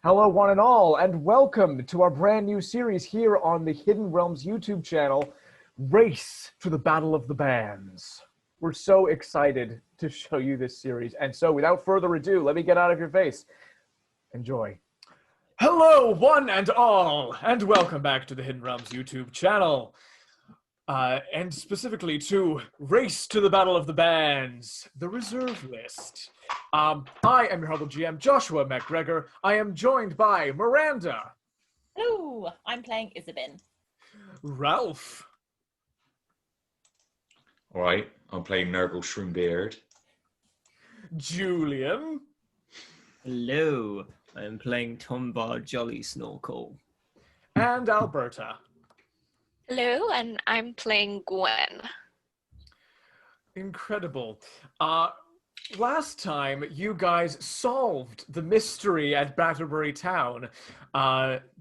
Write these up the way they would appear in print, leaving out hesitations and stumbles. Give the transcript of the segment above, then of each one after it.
Hello, one and all, and welcome to our brand new series here on the Hidden Realms YouTube channel, Race to the Battle of the Bands. We're so excited to show you this series, and so without further ado, let me get out of your face. Enjoy. Hello, one and all, and welcome back to the Hidden Realms YouTube channel. And specifically to Race to the Battle of the Bands, the reserve list. I am your humble GM, Joshua McGregor. I am joined by Miranda. Hello, I'm playing Isabyn. Ralph. Alright, I'm playing Gnurgle Shroombeard. Julien. Hello, I'm playing Tombar Jollysnorkle. And Alberta. Hello, and I'm playing Gwen. Incredible. Last time, you guys solved the mystery at Batterbury Town,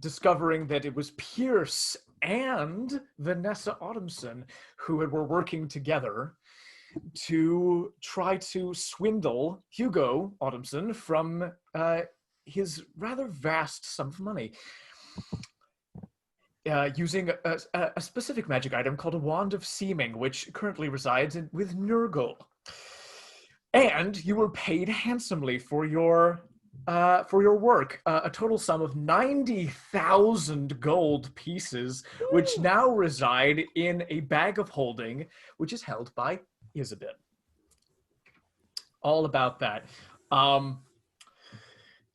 discovering that it was Pierce and Vanessa Autumnson who were working together to try to swindle Hugo Autumnson from his rather vast sum of money. Using a specific magic item called a Wand of Seeming, which currently resides with Gnurgle. And you were paid handsomely for your work, a total sum of 90,000 gold pieces, which now reside in a bag of holding, which is held by Isabyn. All about that.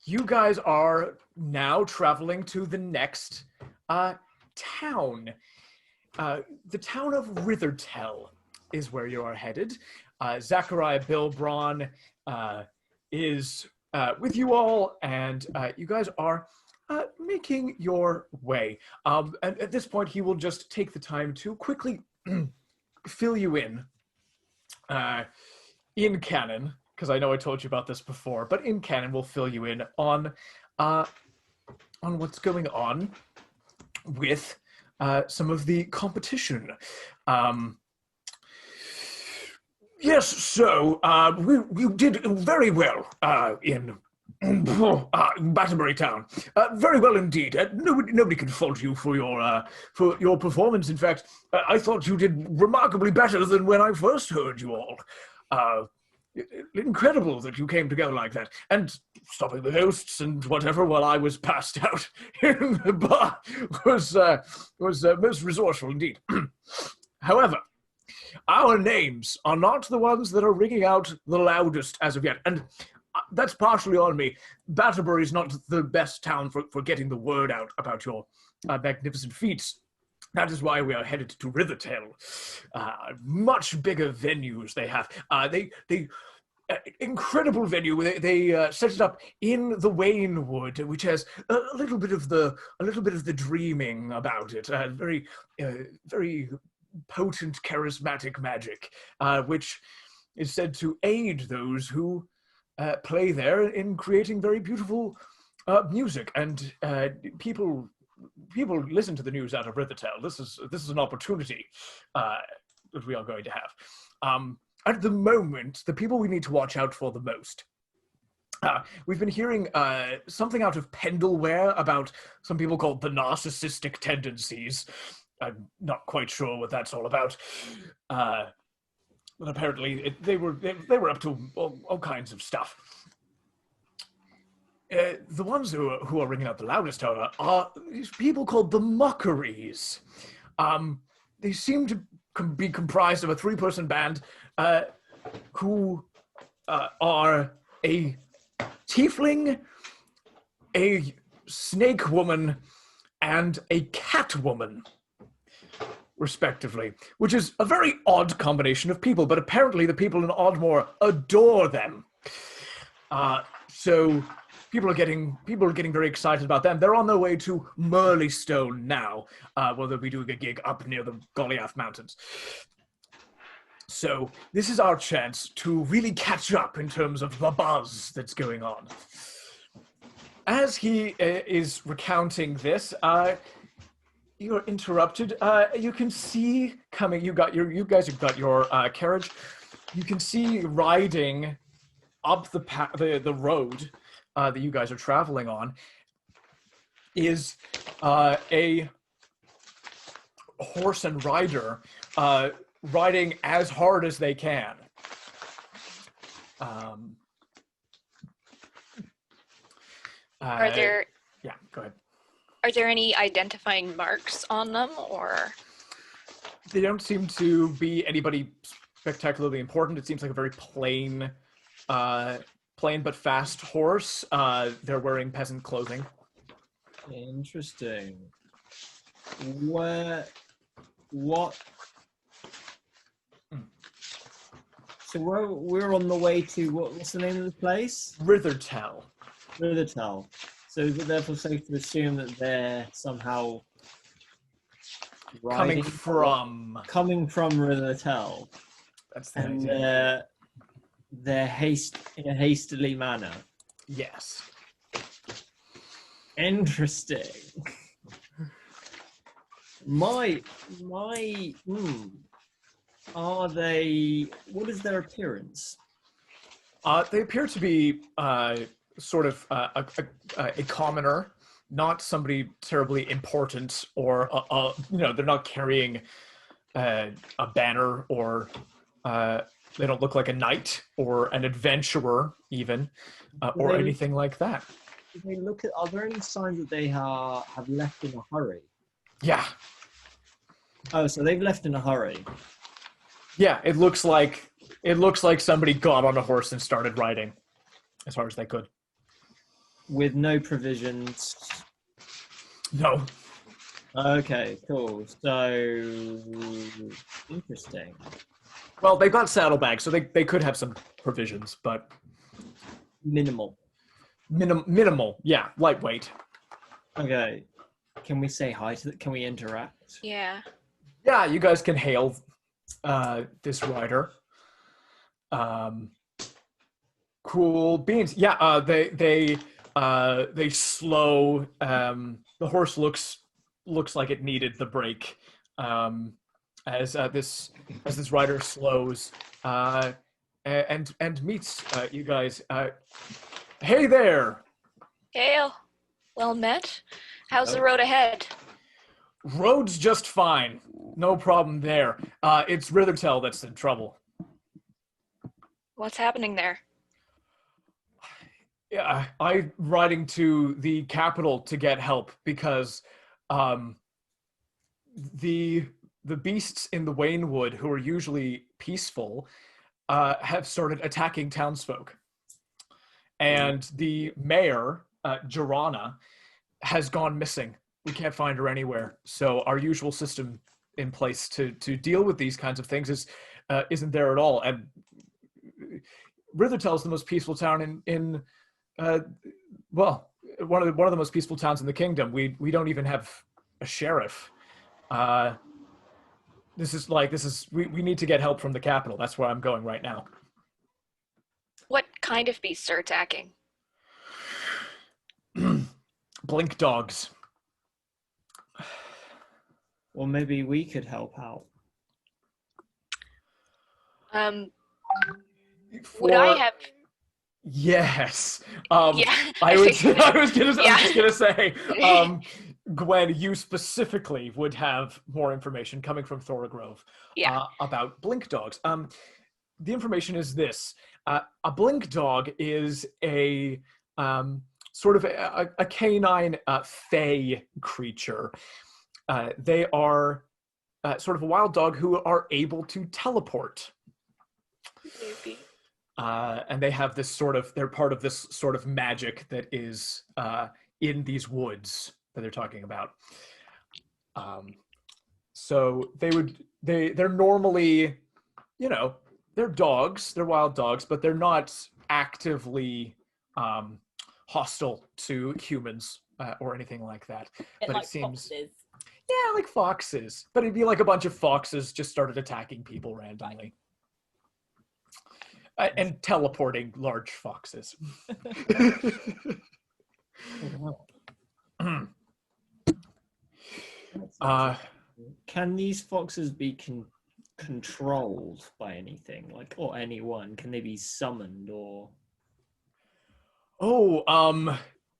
You guys are now traveling to the next town. The town of Rithertel is where you are headed. Zachariah Bilbron is with you all, and you guys are making your way. And at this point, he will just take the time to quickly fill you in canon, because I know I told you about this before, but in canon, we'll fill you in on what's going on with some of the competition. Yes, so we did very well in Batterbury Town. Very well indeed. Nobody can fault you for your performance. In fact, I thought you did remarkably better than when I first heard you all. Incredible that you came together like that, and stopping the ghosts and whatever while I was passed out in the bar was most resourceful indeed. However, our names are not the ones that are ringing out the loudest as of yet, and that's partially on me. Batterbury is not the best town for getting the word out about your magnificent feats. That is why we are headed to Rithertel. Much bigger venues they have. They incredible venue. They set it up in the Wainwood, which has a little bit of the dreaming about it. Very potent, charismatic magic, which is said to aid those who play there in creating very beautiful music. And people listen to the news out of Rithertel. This is an opportunity that we are going to have. At the moment, the people we need to watch out for the most. We've been hearing something out of Pendleware about some people called the narcissistic tendencies. I'm not quite sure what that's all about. But apparently they were up to all kinds of stuff. The ones who are ringing out the loudest, however, are these people called the Mockeries. They seem to be comprised of a 3-person band who are a tiefling, a snake woman, and a cat woman, respectively, which is a very odd combination of people, but apparently the people in Oddmore adore them. So people are getting very excited about them. They're on their way to Murleystone now, where they'll be doing a gig up near the Goliath Mountains. So this is our chance to really catch up in terms of the buzz that's going on. As he is recounting this, you're interrupted. You can see coming. You guys have got your carriage. You can see riding up the road that you guys are traveling on is a horse and rider riding as hard as they can. Are there Yeah, go ahead. are there any identifying marks on them, or They don't seem to be anybody spectacularly important. It seems like a very plain but fast horse. They're wearing peasant clothing. Interesting. What? So we're on the way to what's the name of the place? Rithertel. Rithertel. So is it therefore safe to assume that they're somehow Coming riding from Rithertel, that's the and idea. they're in a hastily manner. Yes. Interesting. Are they? What is their appearance? They appear to be sort of a commoner, not somebody terribly important, or they're not carrying a banner, or they don't look like a knight or an adventurer even, or anything like that. If they look at, are there any signs that they have left in a hurry? Yeah. Oh, so they've left in a hurry. Yeah, it looks like somebody got on a horse and started riding as far as they could. With no provisions. No. Okay, cool. So interesting. Well, they've got saddlebags, so they could have some provisions, but Minimal. Minimal, yeah, lightweight. Okay. Can we say hi to can we interact? yeah? Yeah, you guys can hail this rider. Cool beans. Yeah, they slow. The horse looks like it needed the break. As this rider slows and meets you guys. Hey there. Hail, well met. How's the road ahead? Road's just fine. No problem there. It's Rithertel that's in trouble. What's happening there? Yeah, I'm riding to the capital to get help because the beasts in the Waynwood, who are usually peaceful, have started attacking townsfolk. And the mayor, Jorana, has gone missing. We can't find her anywhere. So our usual system in place to deal with these kinds of things isn't there at all. And Rithertel is the most peaceful town in one of the most peaceful towns in the kingdom. We don't even have a sheriff. We need to get help from the capital. That's where I'm going right now. What kind of beasts are attacking? Blink dogs. Well, maybe we could help out. Would I have? Yes. Yeah. I was gonna say, Gwen, you specifically would have more information coming from Thorogrove about blink dogs. The information is this: a blink dog is a sort of a canine fey creature. They are sort of a wild dog who are able to teleport. Maybe. And they have this they're part of this sort of magic that is in these woods that they're talking about. So they're normally, they're dogs, they're wild dogs, but they're not actively hostile to humans or anything like that. But like it seems, foxes. yeah, like foxes. But it'd be like a bunch of foxes just started attacking people randomly. And teleporting large foxes. Can these foxes be controlled by anything, or anyone? Can they be summoned or?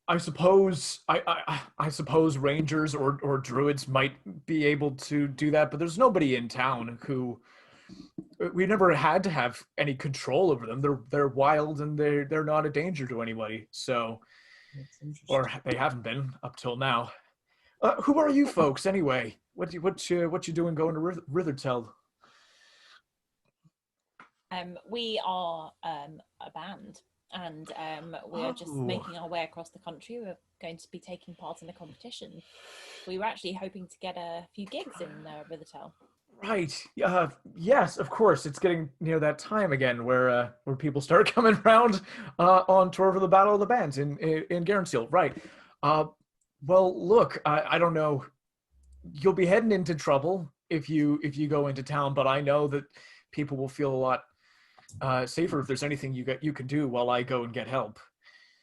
I suppose I suppose rangers or druids might be able to do that, but there's nobody in town who we never had to have any control over them. They're wild and they're not a danger to anybody. So, or they haven't been up till now. Who are you folks anyway? What you doing going to Rithertel? We are a band, and we are just making our way across the country. We're going to be taking part in a competition. We were actually hoping to get a few gigs in Rithertel. Right. Yes, of course. It's getting near that time again where people start coming around on tour for the Battle of the Bands in Garenseal. Right. Well, look, I don't know. You'll be heading into trouble if you go into town, but I know that people will feel a lot safer if there's anything you can do while I go and get help.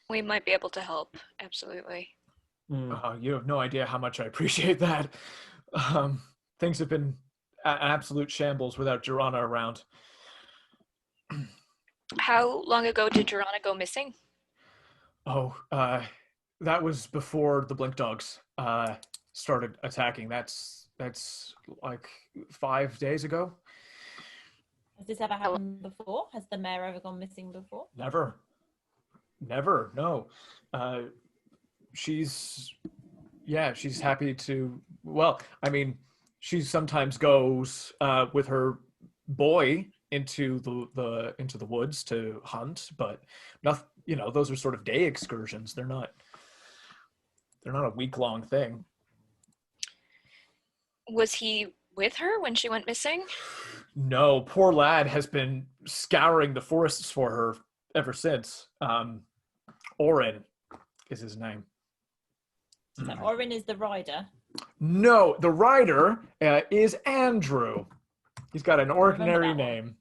We might be able to help. Absolutely. You have no idea how much I appreciate that. Things have been an absolute shambles without Joanna around. How long ago did Joanna go missing? Oh, that was before the Blink Dogs started attacking. That's like 5 days ago. Has this ever happened before? Has the mayor ever gone missing before? Never. No. She's happy to. Well, I mean, she sometimes goes with her boy into the woods to hunt, but nothing. Those are sort of day excursions. They're not a week-long thing. Was he with her when she went missing? No, poor lad has been scouring the forests for her ever since. Orin is his name. So Orin is the rider. No, the rider is Andrew. He's got an ordinary name.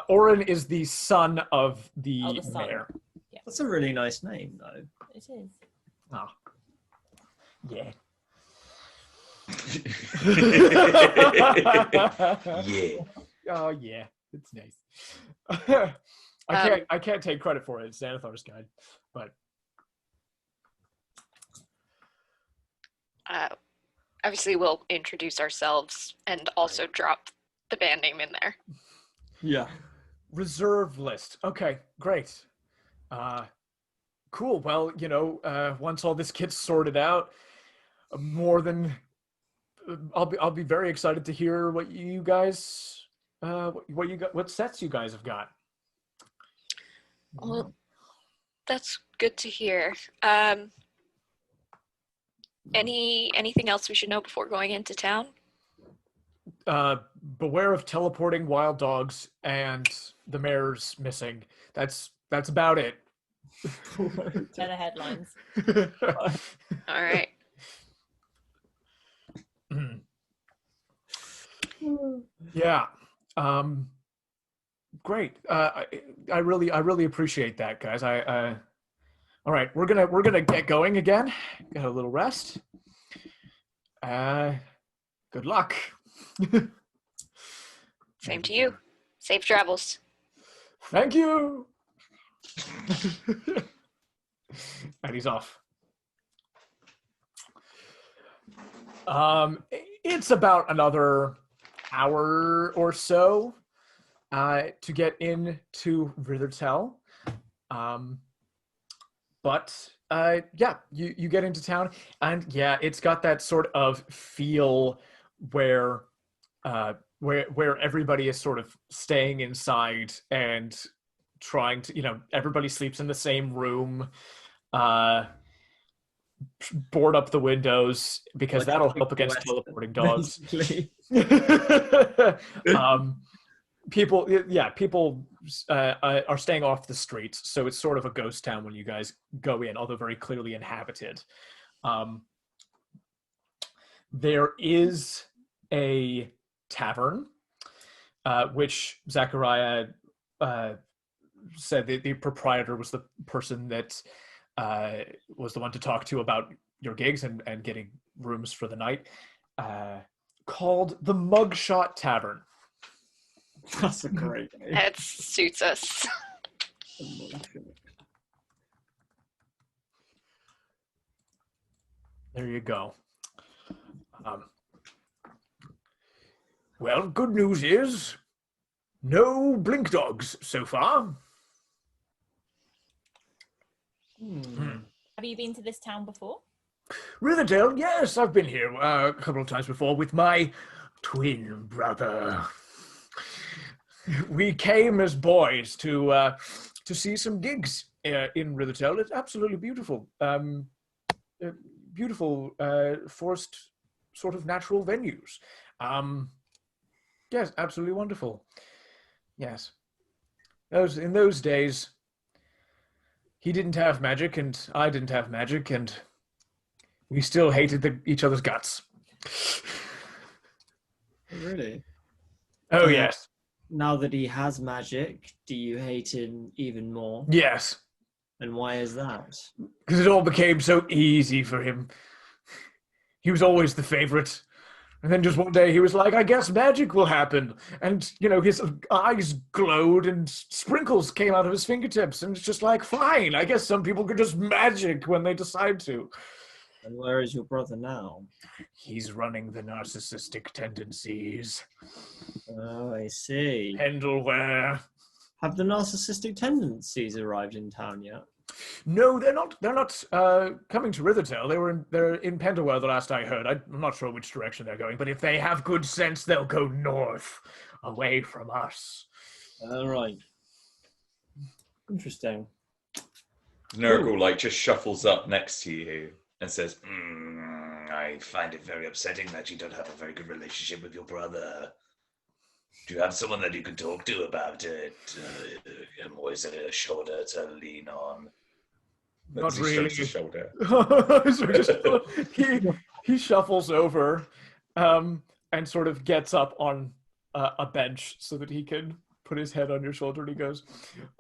Orin is the son of the mayor. Yeah. That's a really nice name, though. It is. Oh. Yeah. Yeah. Oh yeah, it's nice. I can't take credit for it. It's Xanathar's guide, but obviously we'll introduce ourselves and also drop the band name in there. Yeah. Reserve list. Okay, great. Cool. Well, once all this gets sorted out, I'll be very excited to hear what you guys what sets you guys have got. Well, that's good to hear. Anything else we should know before going into town? Beware of teleporting wild dogs and the mayor's missing. That's about it. They're the headlines. All right. Yeah. Great. I really appreciate that, guys. All right, we're gonna get going again. Get a little rest. Good luck. Same to you. Safe travels. Thank you. And he's off. It's about another hour or so to get into Rithertel. But yeah, you get into town, and yeah, it's got that sort of feel where everybody is sort of staying inside and trying to, everybody sleeps in the same room. Board up the windows because that'll help against teleporting dogs. People are staying off the streets, so it's sort of a ghost town when you guys go in, although very clearly inhabited. There is a tavern, which Zachariah said the proprietor was the person that was the one to talk to about your gigs and getting rooms for the night, called the Mugshot Tavern. That's a great name. That suits us. There you go. Well, good news is no blink dogs so far. Have you been to this town before? Rithertel, yes, I've been here a couple of times before with my twin brother. We came as boys to see some gigs in Rithertel. It's absolutely beautiful. Beautiful forest sort of natural venues. Yes, absolutely wonderful. Yes. In those days, he didn't have magic and I didn't have magic, and we still hated each other's guts. Really? Oh, yes. Now that he has magic, do you hate him even more? Yes. And why is that? Because it all became so easy for him. He was always the favorite. And then just one day he was like, I guess magic will happen. And, you know, his eyes glowed and sprinkles came out of his fingertips. And it's just like, fine, I guess some people could just magic when they decide to. And where is your brother now? He's running the narcissistic tendencies. Oh, I see. Pendleware. Have the narcissistic tendencies arrived in town yet? No, they're not. They're not coming to Rithertel. They're in Pendleware the last I heard. I'm not sure which direction they're going, but if they have good sense, they'll go north, away from us. All right. Interesting. Gnurgle just shuffles up next to you and says, I find it very upsetting that you don't have a very good relationship with your brother. Do you have someone that you can talk to about it? I'm always a shoulder to lean on. Not really. Shoulder. So he shuffles over and sort of gets up on a bench so that he can put his head on your shoulder, and he goes,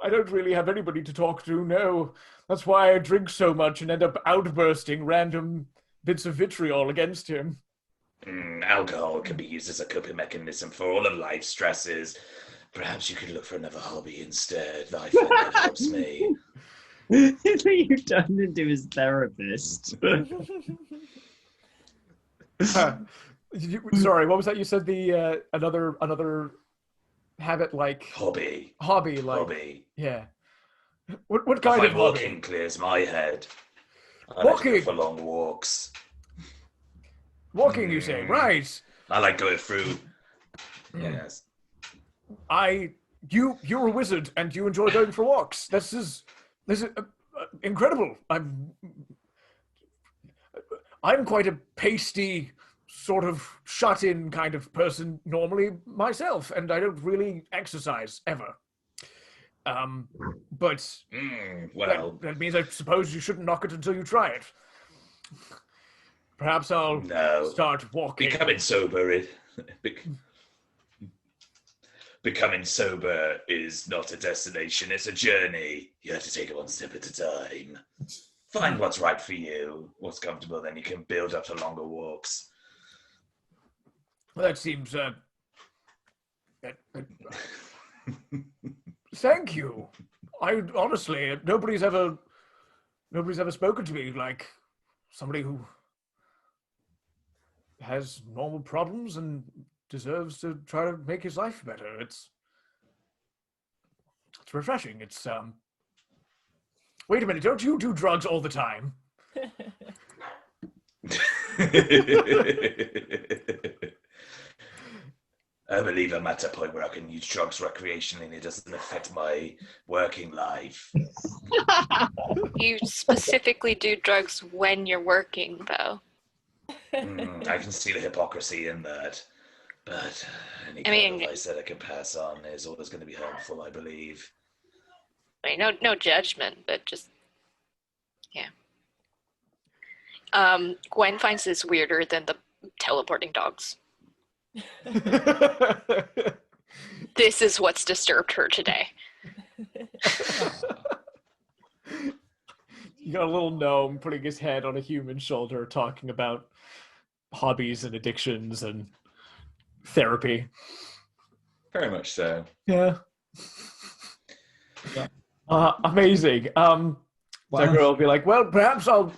I don't really have anybody to talk to, no. That's why I drink so much and end up outbursting random bits of vitriol against him. Alcohol can be used as a coping mechanism for all of life's stresses. Perhaps you could look for another hobby instead. I find that helps me. You've turned into his therapist. Sorry, what was that? You said the another habit like Hobby. Yeah. What kind of hobby? Walking clears my head. I like to go for long walks. Walking, you say, right? I like going through. Yes. You're a wizard and you enjoy going for walks. This is incredible. I'm quite a pasty, sort of shut-in kind of person normally myself, and I don't really exercise ever. But well, that means I suppose you shouldn't knock it until you try it. Perhaps I'll start walking. Becoming sober is not a destination, it's a journey. You have to take it one step at a time. Find what's right for you, what's comfortable, then you can build up to longer walks. Well, that seems... Thank you. I honestly, nobody's ever spoken to me like somebody who has normal problems and deserves to try to make his life better. It's refreshing. It's Wait a minute, don't you do drugs all the time? I believe I'm at a point where I can use drugs recreationally and it doesn't affect my working life. You specifically do drugs when you're working, though. I can see the hypocrisy in that. But any kind of advice that I can pass on is always going to be helpful, I believe. I mean, no judgment, but just, yeah. Gwen finds this weirder than the teleporting dogs. This is what's disturbed her today. You got a little gnome putting his head on a human shoulder talking about hobbies and addictions and therapy. Very much so. Yeah. Amazing. That girl will be like, well, perhaps I'll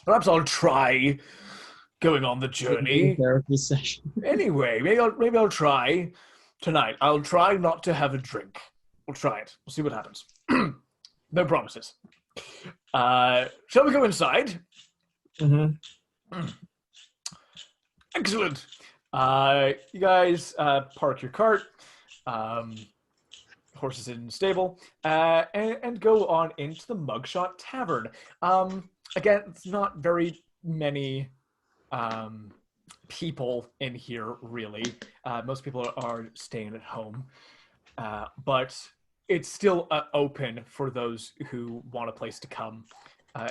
Perhaps I'll try going on the journey. Therapy session. Anyway, maybe I'll try tonight. I'll try not to have a drink. We'll try it. We'll see what happens. No promises. Shall we go inside? Mm-hmm. Excellent. You guys park your cart, horses in the stable, and go on into the Mugshot Tavern. Again, it's not very many people in here, really. Most people are staying at home, but it's still open for those who want a place to come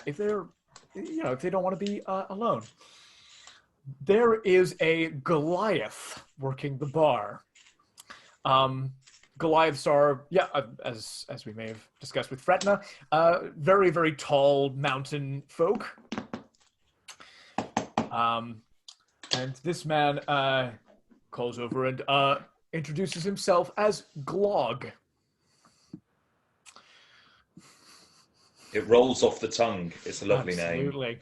if they're, if they don't want to be alone. There is a Goliath working the bar. Goliaths are, as we may have discussed with Fretna, very, very tall mountain folk. And this man calls over and introduces himself as Glog. It rolls off the tongue. It's a lovely name. Absolutely.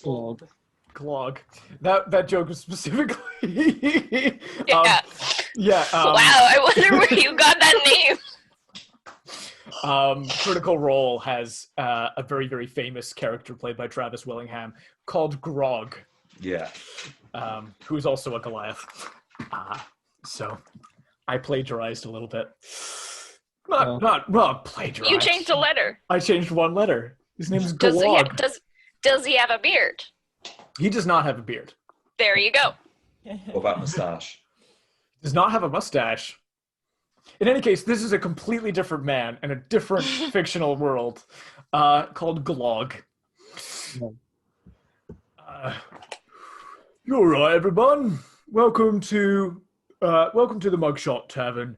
Glog. Glog. That joke was specifically. Yeah. Wow, I wonder where you got that name. Critical Role has a very, very famous character played by Travis Willingham called Grog. Yeah. Who is also a Goliath. So I plagiarized a little bit. Not plagiarized. You changed a letter. I changed one letter. His name is Glog. Does he have a beard? He does not have a beard. There you go. What about moustache? Does not have a mustache. In any case, this is a completely different man in a different fictional world called Glog. You're right, everyone. Welcome to the Mugshot Tavern.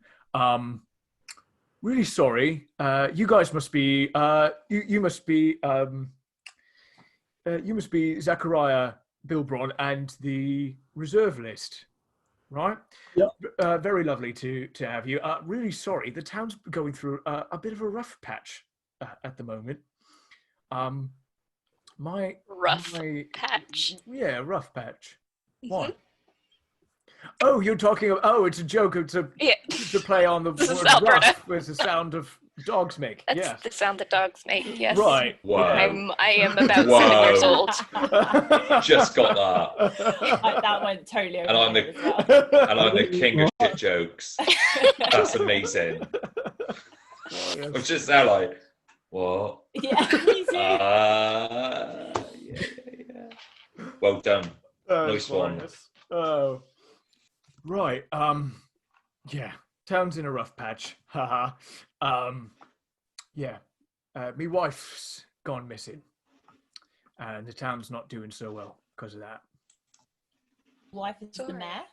Really sorry. You guys must be you must be Zachariah Bilbron and the reserve list, right? Yep. Very lovely to have you. Really sorry. The town's going through a bit of a rough patch at the moment. Rough patch. Yeah, rough patch. Why? Mhm. Oh, you're talking about... Oh, it's a joke. It's to play on the This is word Alberta. rough, with the sound of dogs make. That's Yeah. the sound that dogs make, yes. Right. Wow. I am about Whoa. 7 years old. Just got that. That went totally over And I'm my the- head as well. And I'm the king of shit jokes. That's amazing. Oh, yes. I'm just there like, what? Yeah, me too. Yeah. Well done. Nice one. glorious. Oh. Right. Yeah. Town's in a rough patch. Haha. Yeah. Me wife's gone missing. And the town's not doing so well because of that. Wife is the Sorry. mayor.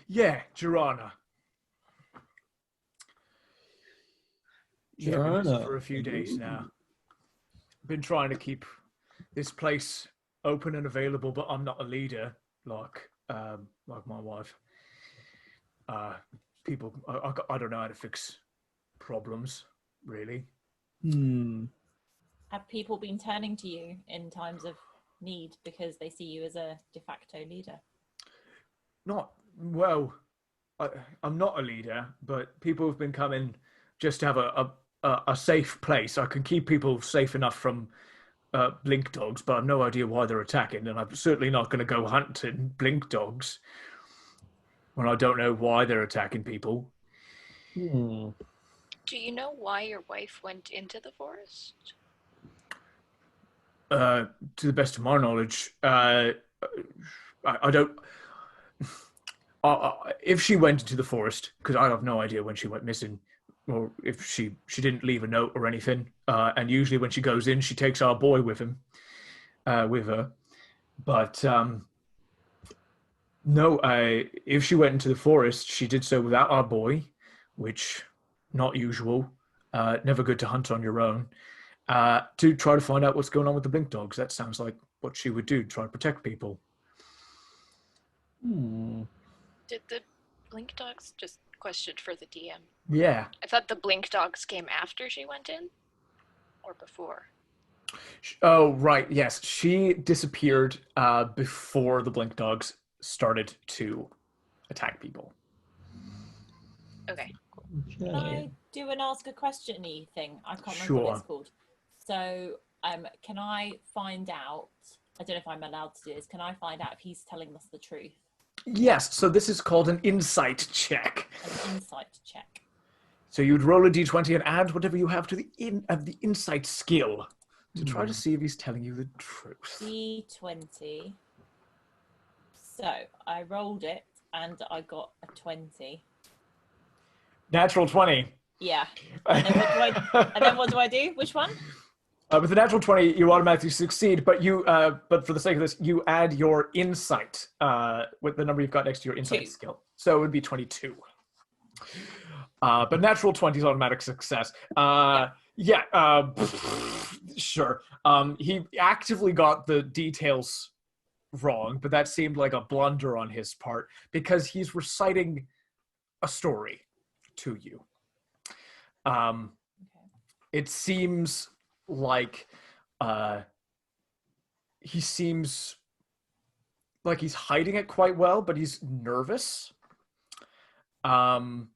Yeah, Jorana. Yeah, been missing Jorana. for a few days now. Been trying to keep this place open and available, but I'm not a leader like my wife. People, I don't know how to fix problems, really. Have people been turning to you in times of need because they see you as a de facto leader? Not well. I'm not a leader, but people have been coming just to have a safe place. I can keep people safe enough from blink dogs, but I've no idea why they're attacking, and I'm certainly not going to go hunting blink dogs when I don't know why they're attacking people. Do you know why your wife went into the forest? To the best of my knowledge, I don't. If she went into the forest, because I have no idea when she went missing, or if she didn't leave a note or anything. And usually when she goes in, she takes our boy with her. But no, if she went into the forest, she did so without our boy, which not usual. Never good to hunt on your own. To try to find out what's going on with the blink dogs. That sounds like what she would do, try to protect people. Did the blink dogs, just question for the DM, Yeah. I thought the blink dogs came after she went in? Or before? Oh, right. Yes, she disappeared before the blink dogs started to attack people. Okay. Can I do an ask a question-y thing? I can't remember what it's Sure. called. So, can I find out? I don't know if I'm allowed to do this. Can I find out if he's telling us the truth? Yes, so this is called an insight check. An insight check. So you'd roll a d20 and add whatever you have to the insight skill to try to see if he's telling you the truth. D20. So I rolled it and I got a 20. Natural 20. Yeah. And then what do I do? Which one? With the natural 20, you automatically succeed, but but for the sake of this, you add your insight with the number you've got next to your insight skill. So it would be 22. But natural 20 is automatic success. Sure. He actively got the details wrong, but that seemed like a blunder on his part because he's reciting a story to you. It seems like he seems like he's hiding it quite well, but he's nervous. And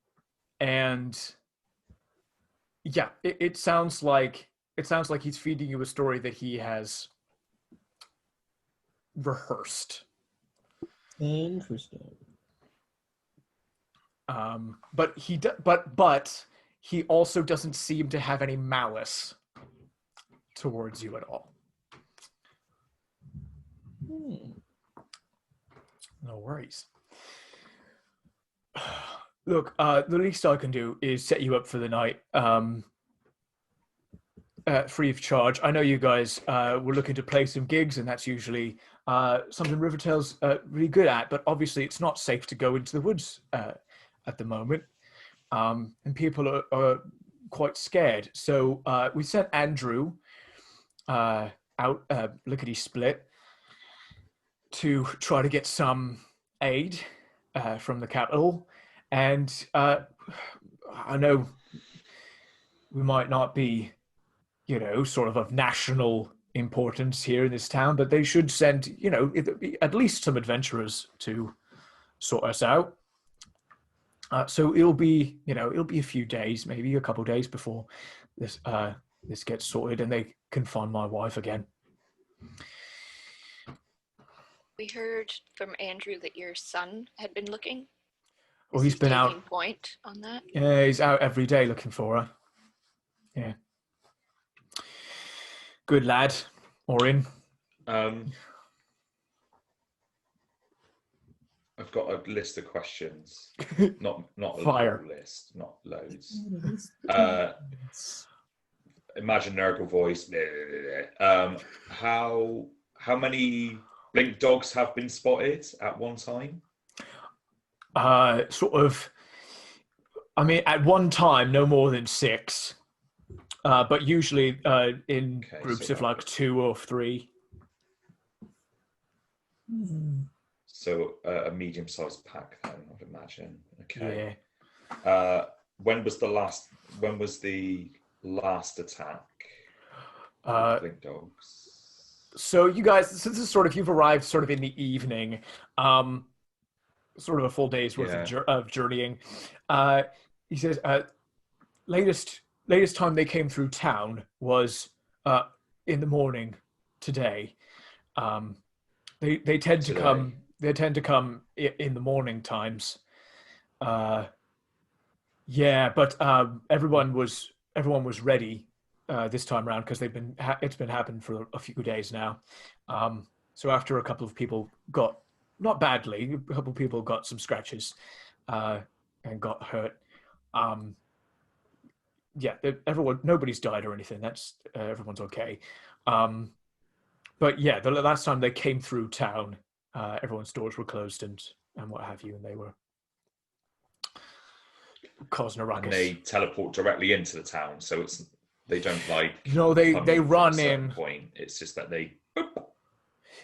yeah, it sounds like he's feeding you a story that he has rehearsed. Interesting. But he also doesn't seem to have any malice towards you at all. No worries. Look, the least I can do is set you up for the night, free of charge. I know you guys were looking to play some gigs, and that's usually something Rithertel's really good at, but obviously it's not safe to go into the woods at the moment, and people are quite scared. So we sent Andrew out lickety-split to try to get some aid from the capital. And I know we might not be, sort of national importance here in this town, but they should send, at least some adventurers to sort us out. So it'll be a few days, maybe a couple of days before this gets sorted and they can find my wife again. We heard from Andrew that your son had been looking. Well, he's been out. Taking point on that. Yeah, he's out every day looking for her. Yeah. Good lad, Orin. I've got a list of questions. Not a Fire. long list, not loads. Imagine Gnurgle voice. How many blink dogs have been spotted at one time? At one time, no more than 6. But usually in groups of 2 or 3. So a medium-sized pack, then I'd imagine. Okay. Yeah. When was the last attack? Blink dogs. So you guys, this is you've arrived in the evening, sort of a full day's worth of journeying. He says, latest time they came through town was in the morning today. They tend to come. They tend to come in the morning times. But everyone was ready this time around because it's been happening for a few days now. So after a couple of people got, not badly, a couple of people got some scratches and got hurt. Nobody's died or anything. That's everyone's okay. But yeah, the last time they came through town, everyone's doors were closed and what have you, and they were causing a ruckus. And they teleport directly into the town, so they don't No, they run in. Point. It's just that they.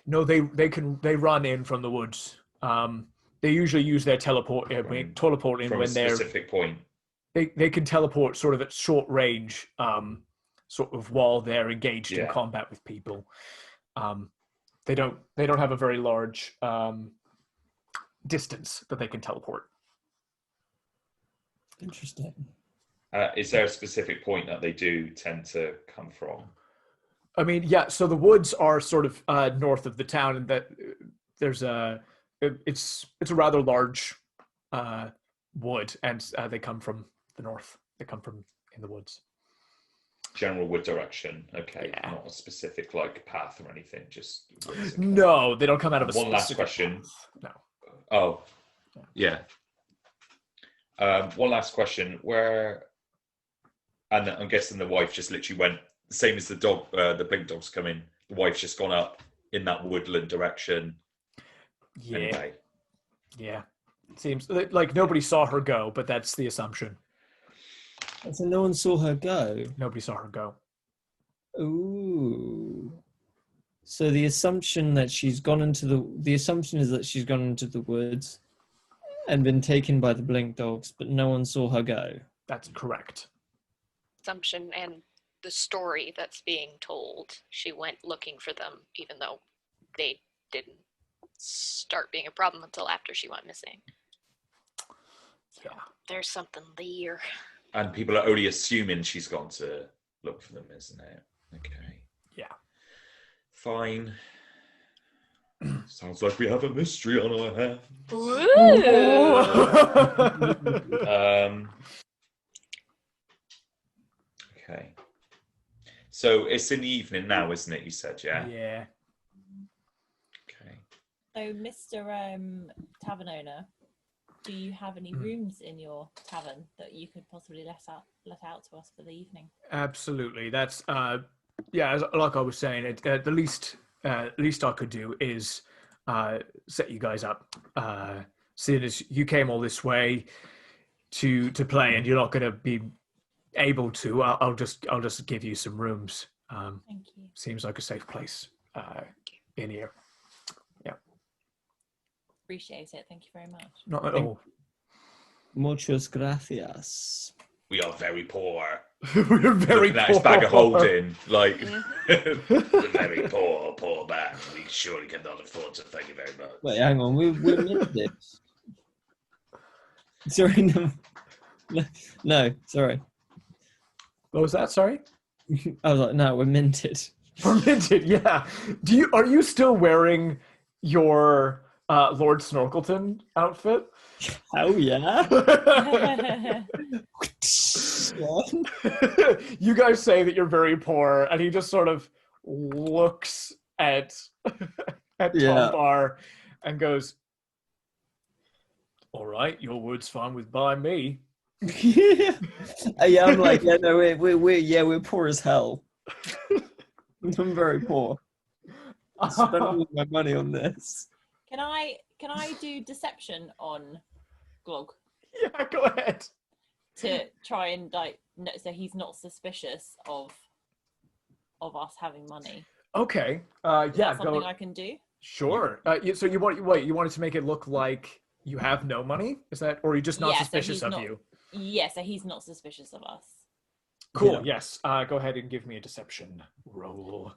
No, they run in from the woods. They usually use their teleport in when they're specific point. They can teleport sort of at short range. sort of while they're engaged in Yeah. combat with people. They don't have a very large distance that they can teleport. Interesting. Is there a specific point that they do tend to come from? I mean, yeah. So the woods are sort of north of the town, and that there's it's a rather large wood, and they come from the north. They come from in the woods. General wood direction. Okay, Yeah. not a specific like path or anything. Just woods, okay. No, they don't come out of a One last specific question. path. No. Oh, yeah. One last question. Where, and I'm guessing the wife just literally went the same as the dog. The blink dogs come in. The wife's just gone up in that woodland direction. Yeah. Anyway. Yeah. It seems like nobody saw her go, but that's the assumption. So no one saw her go. Nobody saw her go. Ooh. So the assumption that she's gone into the assumption is that she's gone into the woods and been taken by the blink dogs, but no one saw her go. That's correct. Assumption and the story that's being told. She went looking for them, even though they didn't start being a problem until after she went missing. Yeah. There's something there. And people are only assuming she's gone to look for them, isn't it? Okay. Yeah. Fine. Sounds like we have a mystery on our hands. Okay. So it's in the evening now, isn't it? You said, yeah? Yeah. Okay. So, Mr. Tavern owner, do you have any rooms in your tavern that you could possibly let out to us for the evening? Absolutely. That's like I was saying, the least I could do is set you guys up. Seeing as you came all this way to play, and you're not going to be able to, I'll just give you some rooms. Thank you. Seems like a safe place in here. Yeah. Appreciate it. Thank you very much. Not at all. Muchas gracias. We are very poor. We're very Looking at poor. his bag of holding, like, we're very poor man. We surely cannot afford to. Thank you very much. Wait, hang on. We're minted. Sorry, no, sorry. What was that? Sorry. I was like, no, we're minted. Fermented, yeah. Are you still wearing your Lord Snorkleton outfit? Oh yeah. You guys say that you're very poor, and he just sort of looks at Tombar and goes, "All right, your word's fine by me." Yeah, I'm like, yeah, no, we're poor as hell. I'm very poor. I spent all my money on this. Can I do deception on Glog Yeah, go ahead. to try and so he's not suspicious of us having money? Okay. Is Yeah, that something go. I can do? Sure. So you wanted to make it look like you have no money? Is that, or are you just not Yeah, so suspicious he's of not- you? Yeah, so he's not suspicious of us. Cool. Yeah. Yes. Go ahead and give me a deception roll.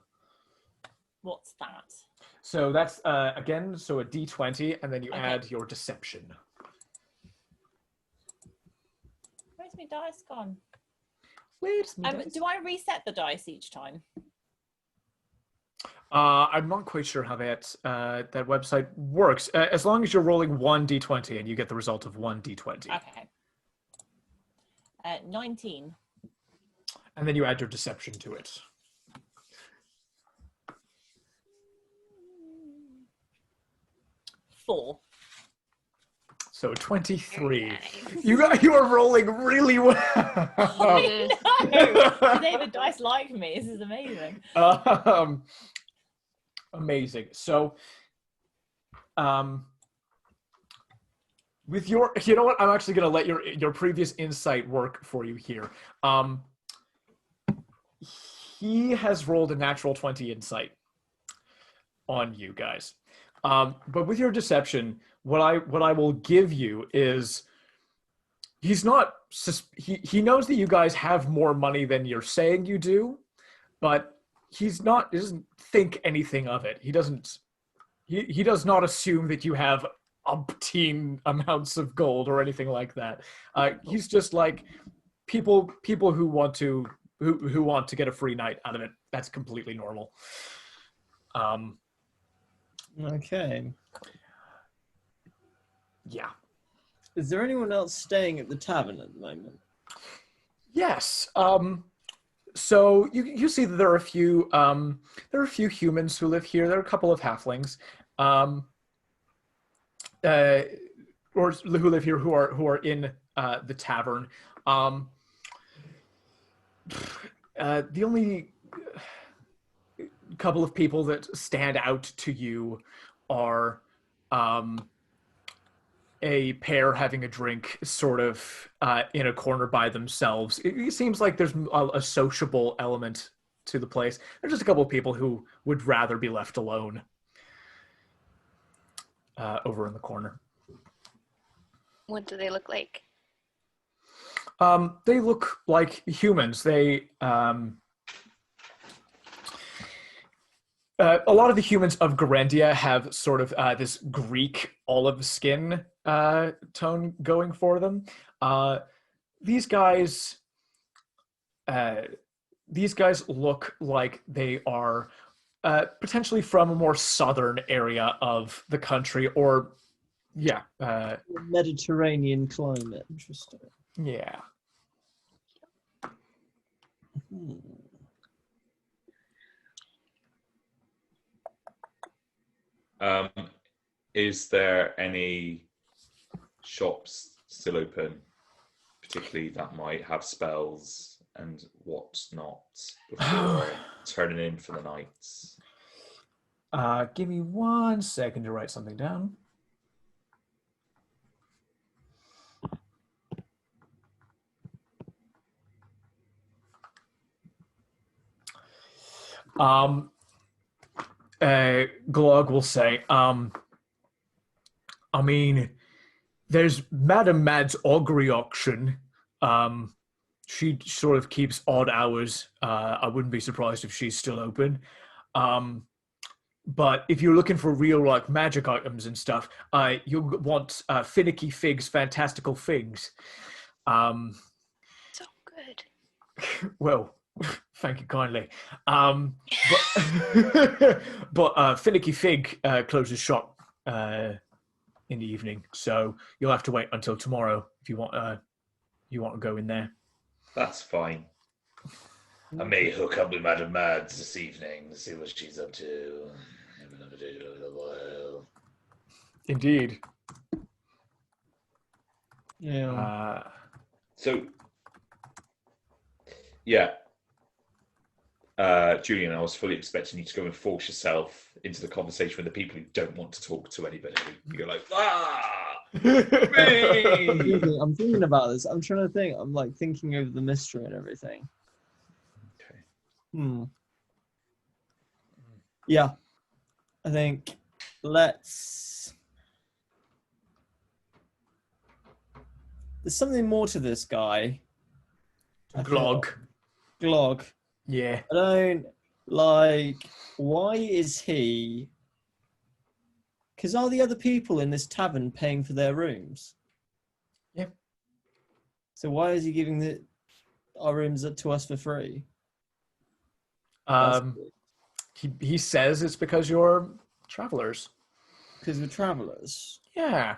What's that? So that's again, so a D20, and then you Okay. add your deception. Where's my dice gone? Where's my dice? Do I reset the dice each time? I'm not quite sure how that website works. As long as you're rolling one D20 and you get the result of one D20, Okay. 19. and then you add your deception to it. Four. So 23. Nice. You are rolling really well. I know. Today the dice like me. This is amazing. Amazing. So, with your, you know what? I'm actually going to let your previous insight work for you here. He has rolled a natural 20 insight on you guys. But with your deception, what I will give you is he's not he knows that you guys have more money than you're saying you do, but he doesn't think anything of it. He does not assume that you have umpteen amounts of gold or anything like that. He's just like people who want to get a free night out of it. That's completely normal. Okay. Yeah. Is there anyone else staying at the tavern at the moment? Yes. So you see that there are a few humans who live here. There are a couple of halflings, or who live here who are in the tavern. The only couple of people that stand out to you are a pair having a drink sort of in a corner by themselves. It seems like there's a sociable element to the place. There's just a couple of people who would rather be left alone over in the corner. What do they look like? They look like humans. They a lot of the humans of Garandia have sort of this Greek olive skin tone going for them. These guys look like they are potentially from a more southern area of the country, or Mediterranean climate. Interesting. Yeah. Is there any shops still open, particularly that might have spells and what's not, before turning in for the nights? Give me 1 second to write something down. Glog will say, I mean, there's Madame Mad's augury auction. She sort of keeps odd hours. I wouldn't be surprised if she's still open. But if you're looking for real like magic items and stuff, you'll want Finicky Fig's Fantastical Figs. So good. Well, thank you kindly. But Finicky Fig closes shop in the evening, so you'll have to wait until tomorrow if you want to go in there. That's fine. I may hook up with Madame Mads this evening to see what she's up to. Haven't done it in a while. Indeed. Yeah. Julien, I was fully expecting you to go and force yourself into the conversation with the people who don't want to talk to anybody. You're like, I'm thinking about this. I'm trying to think. I'm like thinking over the mystery and everything. Okay. Yeah. I think there's something more to this guy. Glog. Yeah. I don't like, why is he, because are the other people in this tavern paying for their rooms? Yeah. So why is he giving our rooms to us for free? He says it's because you're travelers. Because we're travelers. Yeah.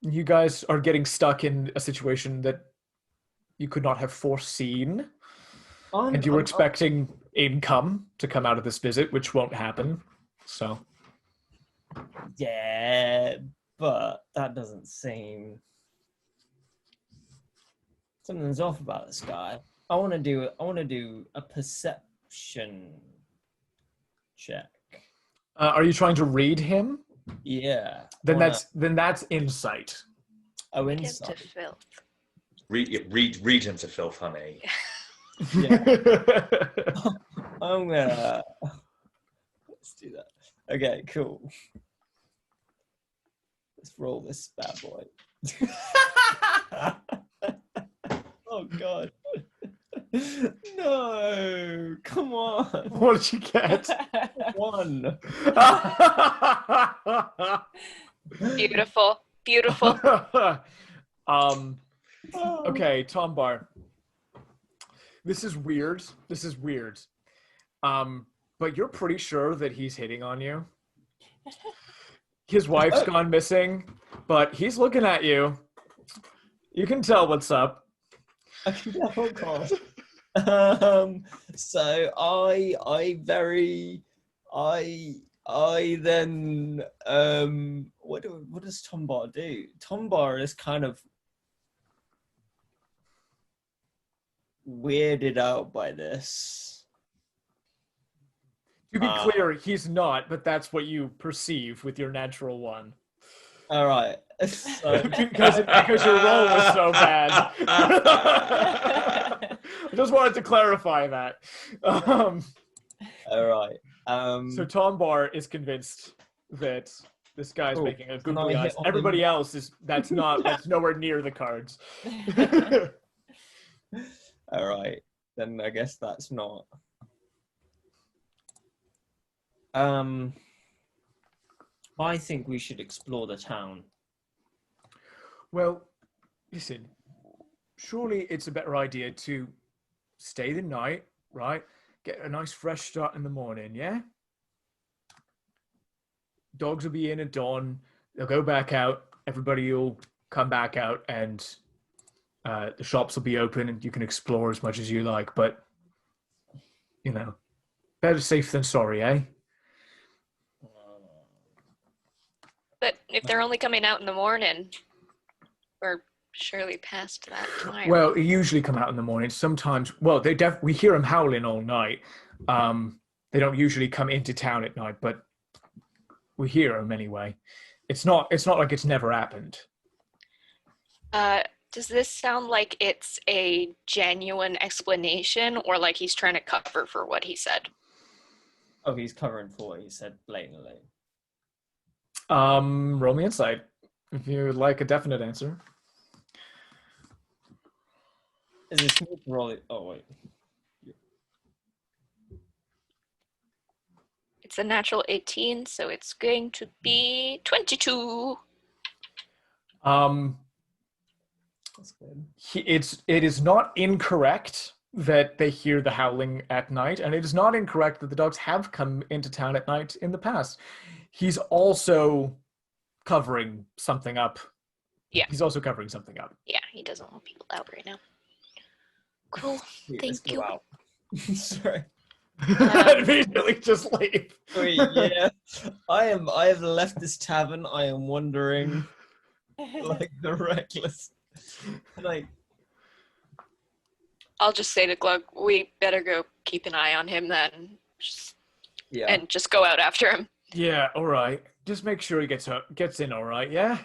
You guys are getting stuck in a situation that you could not have foreseen. And you were expecting income to come out of this visit, which won't happen. So. Yeah, but that doesn't seem. Something's off about this guy. I want to do a perception check. Are you trying to read him? Yeah. Then that's insight. Oh, Read him insight. to filth. Read him to filth, honey. Yeah. I'm gonna. Let's do that. Okay, cool. Let's roll this bad boy. Oh god. No, come on. What did you get? 1. Beautiful. Beautiful. Okay, Tombar. This is weird. This is weird. But you're pretty sure that he's hitting on you. His wife's gone missing, but he's looking at you. You can tell what's up. I can tell, of course. So I then what does Tombar do? Tombar is kind of weirded out by this. To be clear, he's not, but that's what you perceive with your natural one. All right. So, because your roll was so bad. I just wanted to clarify that. all right. So Tombar is convinced that this guy's Cool. making a Can googly I eyes. hit on Everybody him? else that's nowhere near the cards. All right. Then I guess that's not. I think we should explore the town. Well, listen, surely it's a better idea to stay the night, right? Get a nice fresh start in the morning, yeah? Dogs will be in at dawn. They'll go back out. Everybody will come back out, and the shops will be open, and you can explore as much as you like. But, you know, better safe than sorry, eh? But if they're only coming out in the morning, we're surely past that time. Well, they usually come out in the morning. Sometimes, well, we hear them howling all night. They don't usually come into town at night, but we hear them anyway. It's not like it's never happened. Does this sound like it's a genuine explanation, or like he's trying to cover for what he said? Oh, he's covering for what he said blatantly. Roll me insight if you would like a definite answer. Is this me to roll it? Oh wait. It's a natural 18, so it's going to be 22. That's good. It is not incorrect that they hear the howling at night, and it is not incorrect that the dogs have come into town at night in the past. He's also covering something up. Yeah. He's also covering something up. Yeah, he doesn't want people out right now. Cool. Wait, Thank let's go you. out. Sorry. Immediately just leave. Wait, yeah. I have left this tavern. I am wandering like the reckless. Like, I'll just say to Glug, we better go keep an eye on him then. yeah. And just go out after him. Yeah, all right. Just make sure he gets in all right, yeah?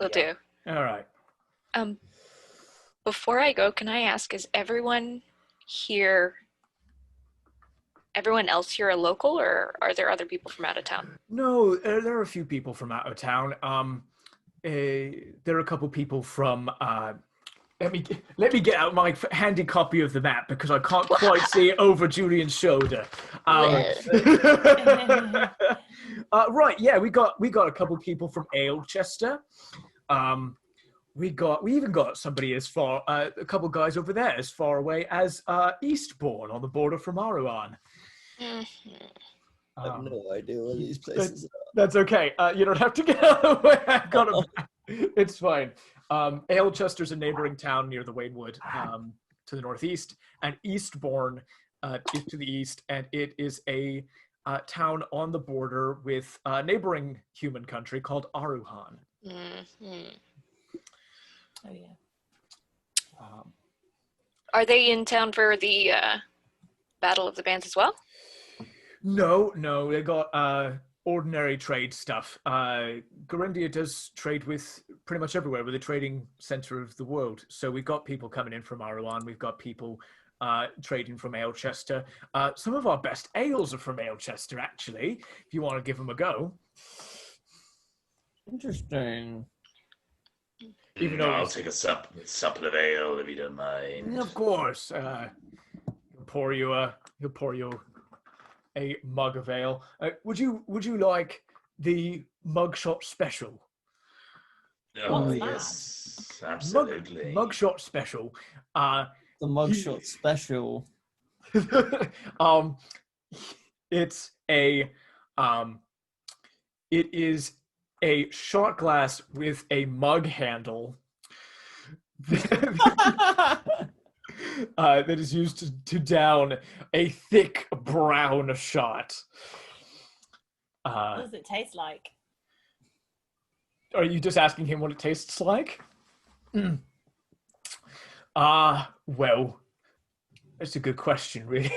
Will Yeah. do. All right. Before I go, can I ask, is everyone else here a local, or are there other people from out of town? No, there are a few people from out of town. There are a couple people from let me get out my handy copy of the map because I can't quite see over Julien's shoulder. Right, yeah, we got a couple people from Alechester. We even got somebody as far a couple guys over there as far away as Eastbourne on the border from Aruan. I have no idea where these places are. That's okay. You don't have to get out of the way. I've got a map. It's fine. Alechester's a neighboring town near the Wainwood to the northeast, and Eastbourne is to the east, and it is a town on the border with a neighboring human country called Aruhan. Mm-hmm. Oh yeah. Are they in town for the Battle of the Bands as well? No, they got ordinary trade stuff. Gorindia does trade with pretty much everywhere. We're the trading center of the world. So we've got people coming in from Aruan. We've got people trading from Alechester. Some of our best ales are from Alechester, actually, if you want to give them a go. Interesting. Even though I'll take a sample of ale if you don't mind. of course, he'll pour you a mug of ale. Would you like the mugshot special? Oh, What's that? yes, absolutely. Mugshot special. The mugshot special. It's a it is a shot glass with a mug handle that is used to down a thick brown shot. What does it taste like? Are you just asking him what it tastes like? Well, that's a good question, really.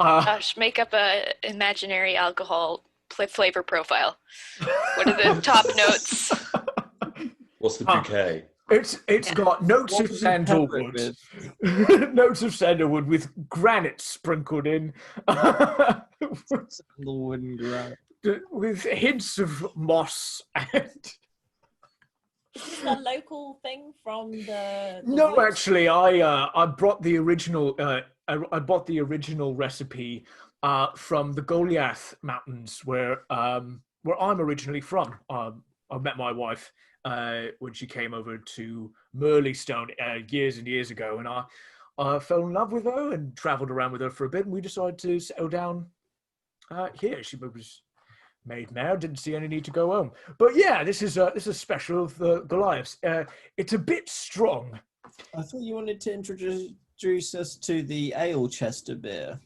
Gosh, make up a imaginary alcohol flavor profile. What are the top notes? What's the bouquet? It's got notes of sandalwood, notes of sandalwood with granite sprinkled in, Sandalwood and granite. with hints of moss and. Is this a local thing from the No, woods? actually, I brought the original. I bought the original recipe from the Goliath Mountains, where I'm originally from. I met my wife when she came over to Merleystone years and years ago, and I fell in love with her and traveled around with her for a bit, and we decided to settle down here. She was made married, didn't see any need to go home. But yeah, this is special of the Goliaths. It's a bit strong. I thought you wanted to introduce us to the ale Chester beer.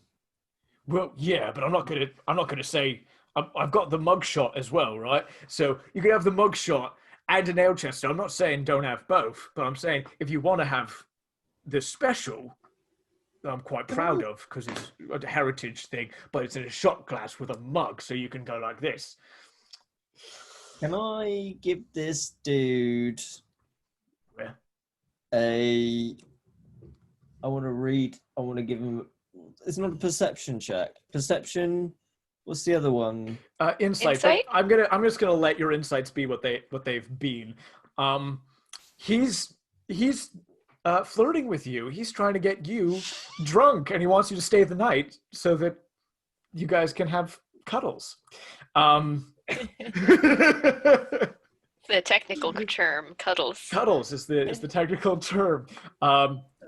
Well, yeah, but I'm not gonna say I've got the mugshot as well, right? So you can have the mugshot and an ale chester. I'm not saying don't have both, but I'm saying if you want to have the special, that I'm quite proud of because it's a heritage thing, but it's in a shot glass with a mug, so you can go like this. Can I give this dude Yeah. I want to give him. It's not a perception check. Perception. What's the other one? Insight. Insight? I'm just gonna let your insights be what they've been. He's flirting with you. He's trying to get you drunk, and he wants you to stay the night so that you guys can have cuddles. The technical term, cuddles. Cuddles is the technical term.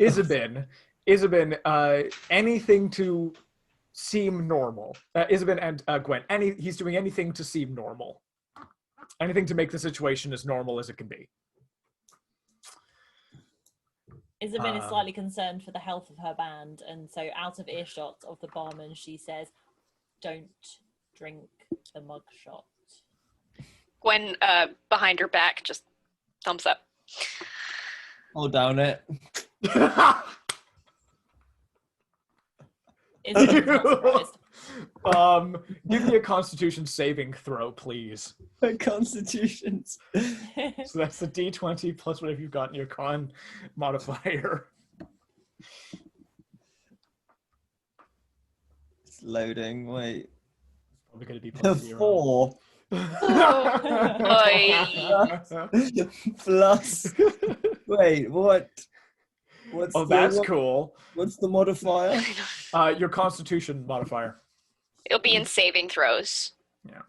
Isabyn, anything to seem normal. Isabyn and Gwen, he's doing anything to seem normal. Anything to make the situation as normal as it can be. Isabyn is slightly concerned for the health of her band, and so out of earshot of the barman, she says, "Don't drink the mugshot." Gwen, behind her back, just thumbs up. Hold down it. Isabyn's not surprised. Give me a Constitution saving throw, please. Constitutions. So that's the D20 plus whatever you've got in your con modifier. It's loading. Wait. Probably going to be plus 0. 4 Oi. plus. Wait, what? What's That's cool. What's the modifier? Your Constitution modifier. It'll be in saving throws. Yeah.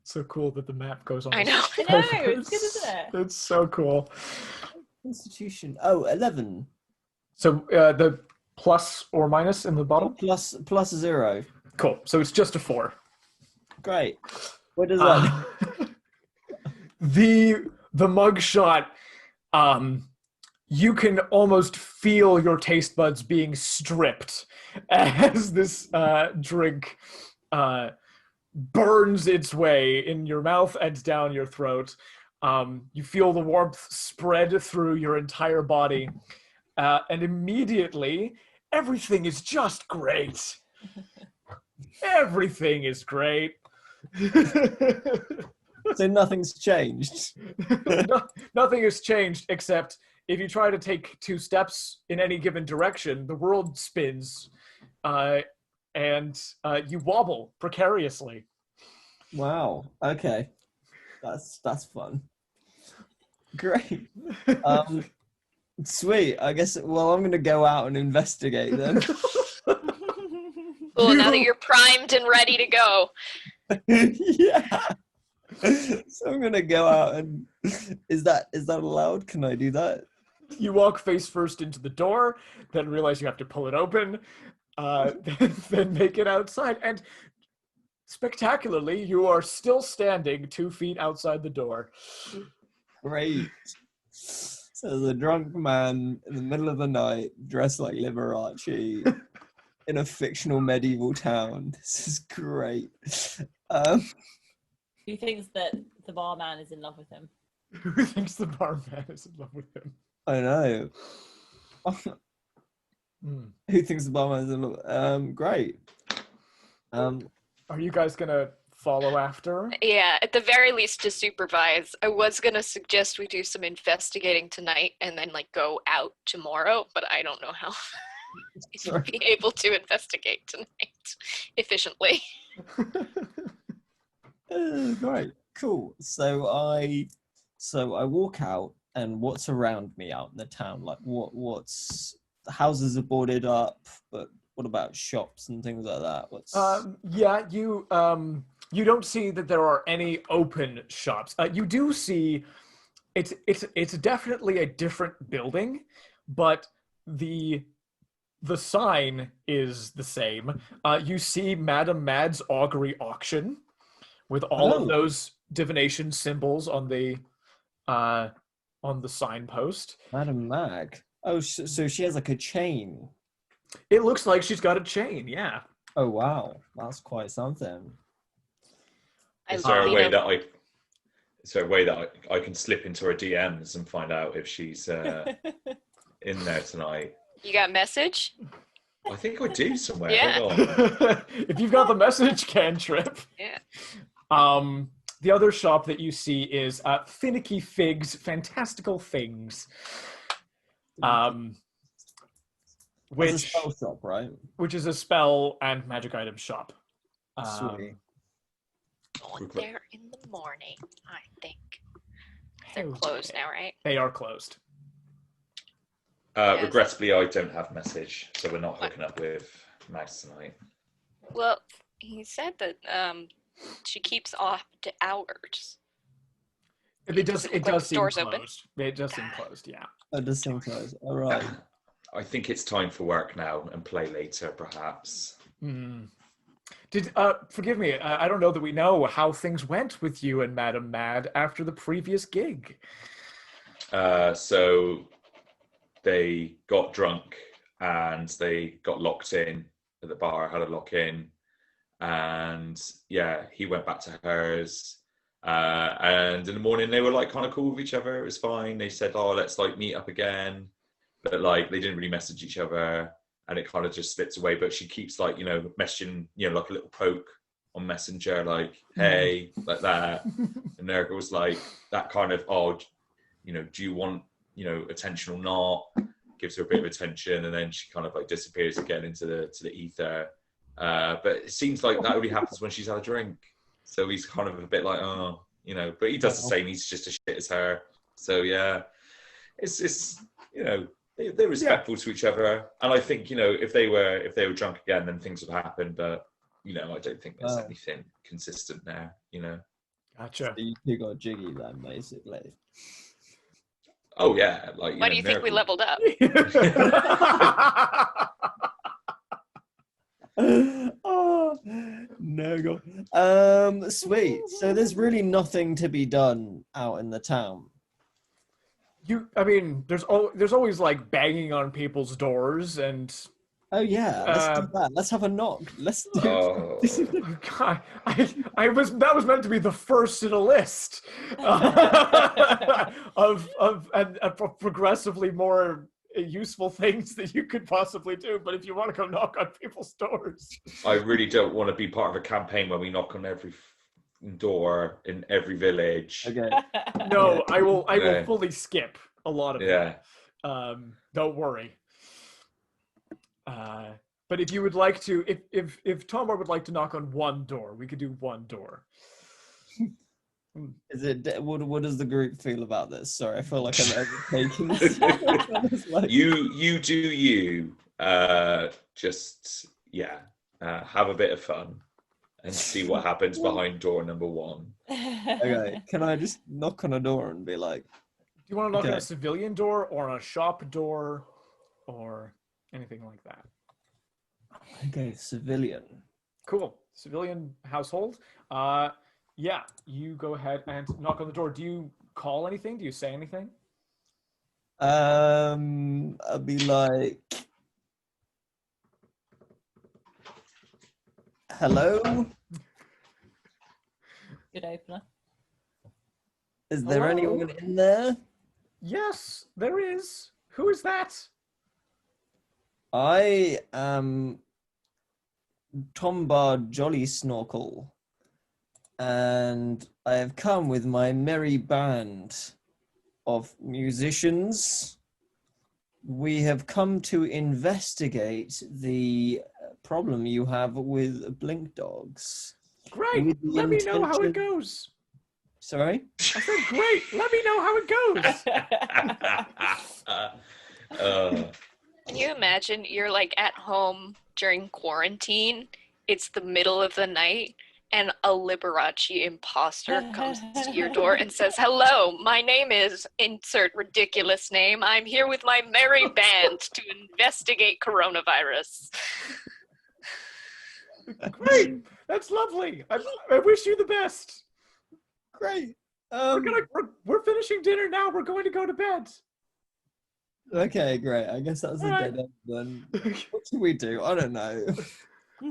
So cool that the map goes on. I know. I know, it's good, isn't it? It's so cool. Constitution. Oh, 11. So the plus or minus in the bottom? Plus 0. Cool. So it's just a 4. Great. What does that? The mugshot, you can almost feel your taste buds being stripped as this drink burns its way in your mouth and down your throat. You feel the warmth spread through your entire body, and immediately everything is just great. Everything is great. So nothing's changed. Nothing has changed except if you try to take 2 steps in any given direction, the world spins and you wobble precariously. Wow. Okay. That's fun. Great. Sweet. I guess. Well, I'm gonna go out and investigate then. Cool, now that you're primed and ready to go. Yeah. So I'm gonna go out and is that allowed? Can I do that? You walk face first into the door, then realize you have to pull it open, then make it outside, and spectacularly, you are still standing 2 feet outside the door. Great. So the drunk man in the middle of the night, dressed like Liberace, in a fictional medieval town. This is great. Who thinks that the barman is in love with him? Who thinks the barman is in love with him? I know. Who thinks the barman is in love? Great. Are you guys gonna follow after? Yeah, at the very least to supervise. I was gonna suggest we do some investigating tonight and then like go out tomorrow, but I don't know how you'd be able to investigate tonight efficiently. Great, cool. So I walk out, and what's around me out in the town? Like what's the houses are boarded up, but what about shops and things like that? What's Yeah, you don't see that there are any open shops. You do see it's definitely a different building, but the sign is the same. You see Madame Mad's augury auction with all of those divination symbols on the signpost. Madame Mag. Oh, so she has like a chain. It looks like she's got a chain, yeah. Oh wow, that's quite something. Is there a way that I can slip into her DMs and find out if she's in there tonight? You got a message? I think I do somewhere. Yeah. Hold on. If you've got the message cantrip. Yeah. The other shop that you see is Finicky Figs, Fantastical Things. Which a spell shop, right? Which is a spell and magic item shop. Sweet. Going there in the morning, I think. They're closed now, right? They are closed. Regrettably, I don't have message, so we're not hooking up with Max tonight. Well, he said that she keeps off to hours. It does seem doors closed. open. It does seem closed, yeah. It does seem closed. All right. I think it's time for work now and play later, perhaps. Forgive me, I don't know that we know how things went with you and Madame Mad after the previous gig. So they got drunk and they got locked in at the bar, had a lock-in, and yeah, he went back to hers. And in the morning they were like kind of cool with each other. It was fine. They said, "Oh, let's like meet up again," but like they didn't really message each other, and it kind of just slips away. But she keeps like messaging like a little poke on Messenger, like "Hey," like that. And Gnurgle was like that kind of do you want attention or not? Gives her a bit of attention, and then she kind of like disappears again into the ether. But it seems like that only happens when she's had a drink. So he's kind of a bit like, but he does the same. He's just as shit as her. So yeah, it's they're respectful to each other. And I think, if they were drunk again, then things would happen. But, I don't think there's anything consistent there, Gotcha. So you got jiggy then, basically. Oh yeah. Like, Why do you think we leveled up? Oh, no. Sweet. So there's really nothing to be done out in the town. There's always like banging on people's doors and. Oh yeah, let's do that. Let's have a knock. Let's do. God, that was meant to be the first in a list of progressively more useful things that you could possibly do. But if you want to go knock on people's doors, I really don't want to be part of a campaign where we knock on every door in every village. Okay. No, I will fully skip a lot of it. Don't worry. But if you would like to, if Tombar would like to knock on one door, we could do one door. Is it? What does the group feel about this? Sorry, I feel like I'm overtaking this. It's like- You do you. Just have a bit of fun and see what happens behind door number 1. Okay, can I just knock on a door and be like, Do you want to knock on Okay. a civilian door or on a shop door or anything like that? okay, civilian? Cool. Civilian household. Yeah, you go ahead and knock on the door. Do you call anything? Do you say anything? I'll be like, hello? Good opener. Is there Hello? anyone in there? Yes, there is. Who is that? I am Tombar Jollysnorkle, and I have come with my merry band of musicians. We have come to investigate the problem you have with blink dogs. Great. With the Let me know how it intention- goes. Sorry? I said, great. Let me know how it goes. Can you imagine you're like at home during quarantine? It's the middle of the night, and a Liberace imposter comes to your door and says, "Hello, my name is insert ridiculous name. I'm here with my merry band to investigate coronavirus." Great. That's lovely. I wish you the best. Great. We're finishing dinner now. We're going to go to bed. Okay, great. I guess that's a Alright. dead end then. What should we do? I don't know.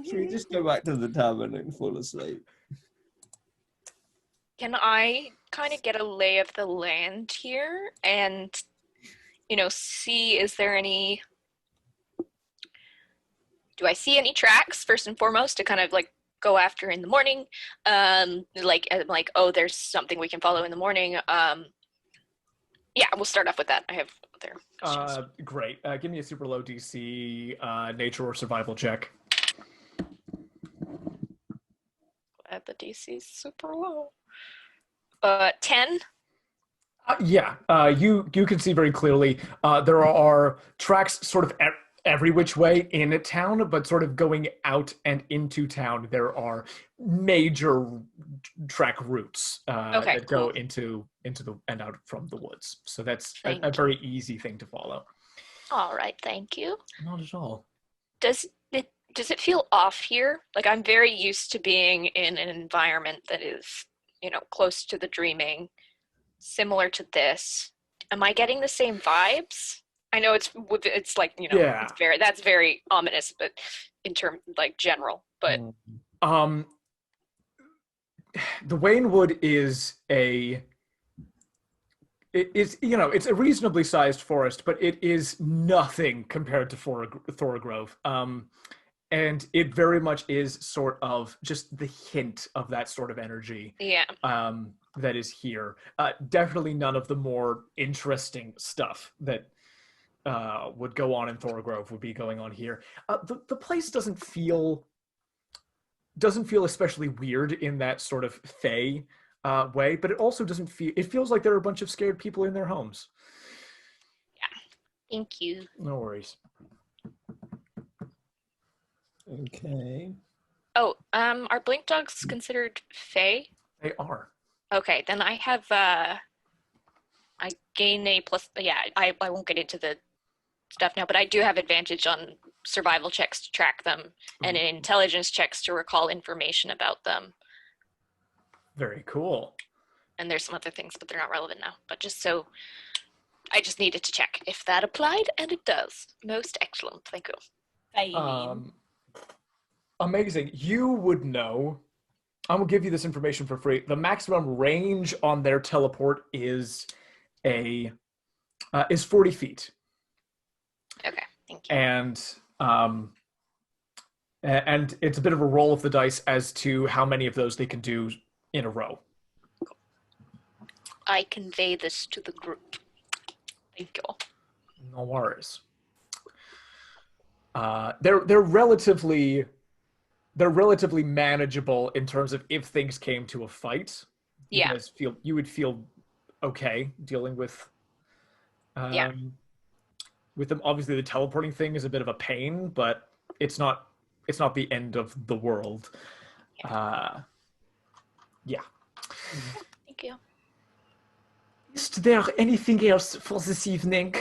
Should we just go back to the tavern and fall asleep? Can I kind of get a lay of the land here and, see, do I see any tracks first and foremost to kind of like go after in the morning? Oh, there's something we can follow in the morning. Yeah, we'll start off with that. I have other questions. Great. Give me a super low DC nature or survival check. Glad the DC's super low. 10. You can see very clearly there are tracks sort of every which way in a town, but sort of going out and into town, there are major track routes Okay, that go cool. into the and out from the woods. So that's Thank a you. very easy thing to follow. All right, thank you. Not at all. Does it feel off here? Like, I'm very used to being in an environment that is, close to the dreaming, similar to this. Am I getting the same vibes? I know it's like, Yeah. that's very ominous, but in terms like general, but The Waynwood is it's a reasonably sized forest, but it is nothing compared to Thorogrove. And it very much is sort of just the hint of that sort of energy. yeah. That is here. Definitely none of the more interesting stuff that would go on in Thorogrove would be going on here. The place doesn't feel especially weird in that sort of fey way, but it also doesn't feel. It feels like there are a bunch of scared people in their homes. Thank you. No worries. Okay. Oh, are blink dogs considered fey? They are. Okay, then I have I gain a plus. Yeah, I won't get into the stuff now, but I do have advantage on survival checks to track them and intelligence checks to recall information about them. Very cool. And there's some other things, but they're not relevant now. But I just needed to check if that applied, and it does. Most excellent. Thank you. Failing. Amazing. You would know. I'm gonna give you this information for free. The maximum range on their teleport is 40 feet. Okay, thank you. And it's a bit of a roll of the dice as to how many of those they can do in a row. I convey this to the group. Thank you. No worries. They're relatively manageable in terms of if things came to a fight. Yeah. You would feel okay dealing with Yeah. with them. Obviously the teleporting thing is a bit of a pain, but it's not the end of the world. Yeah. Thank you. Is there anything else for this evening?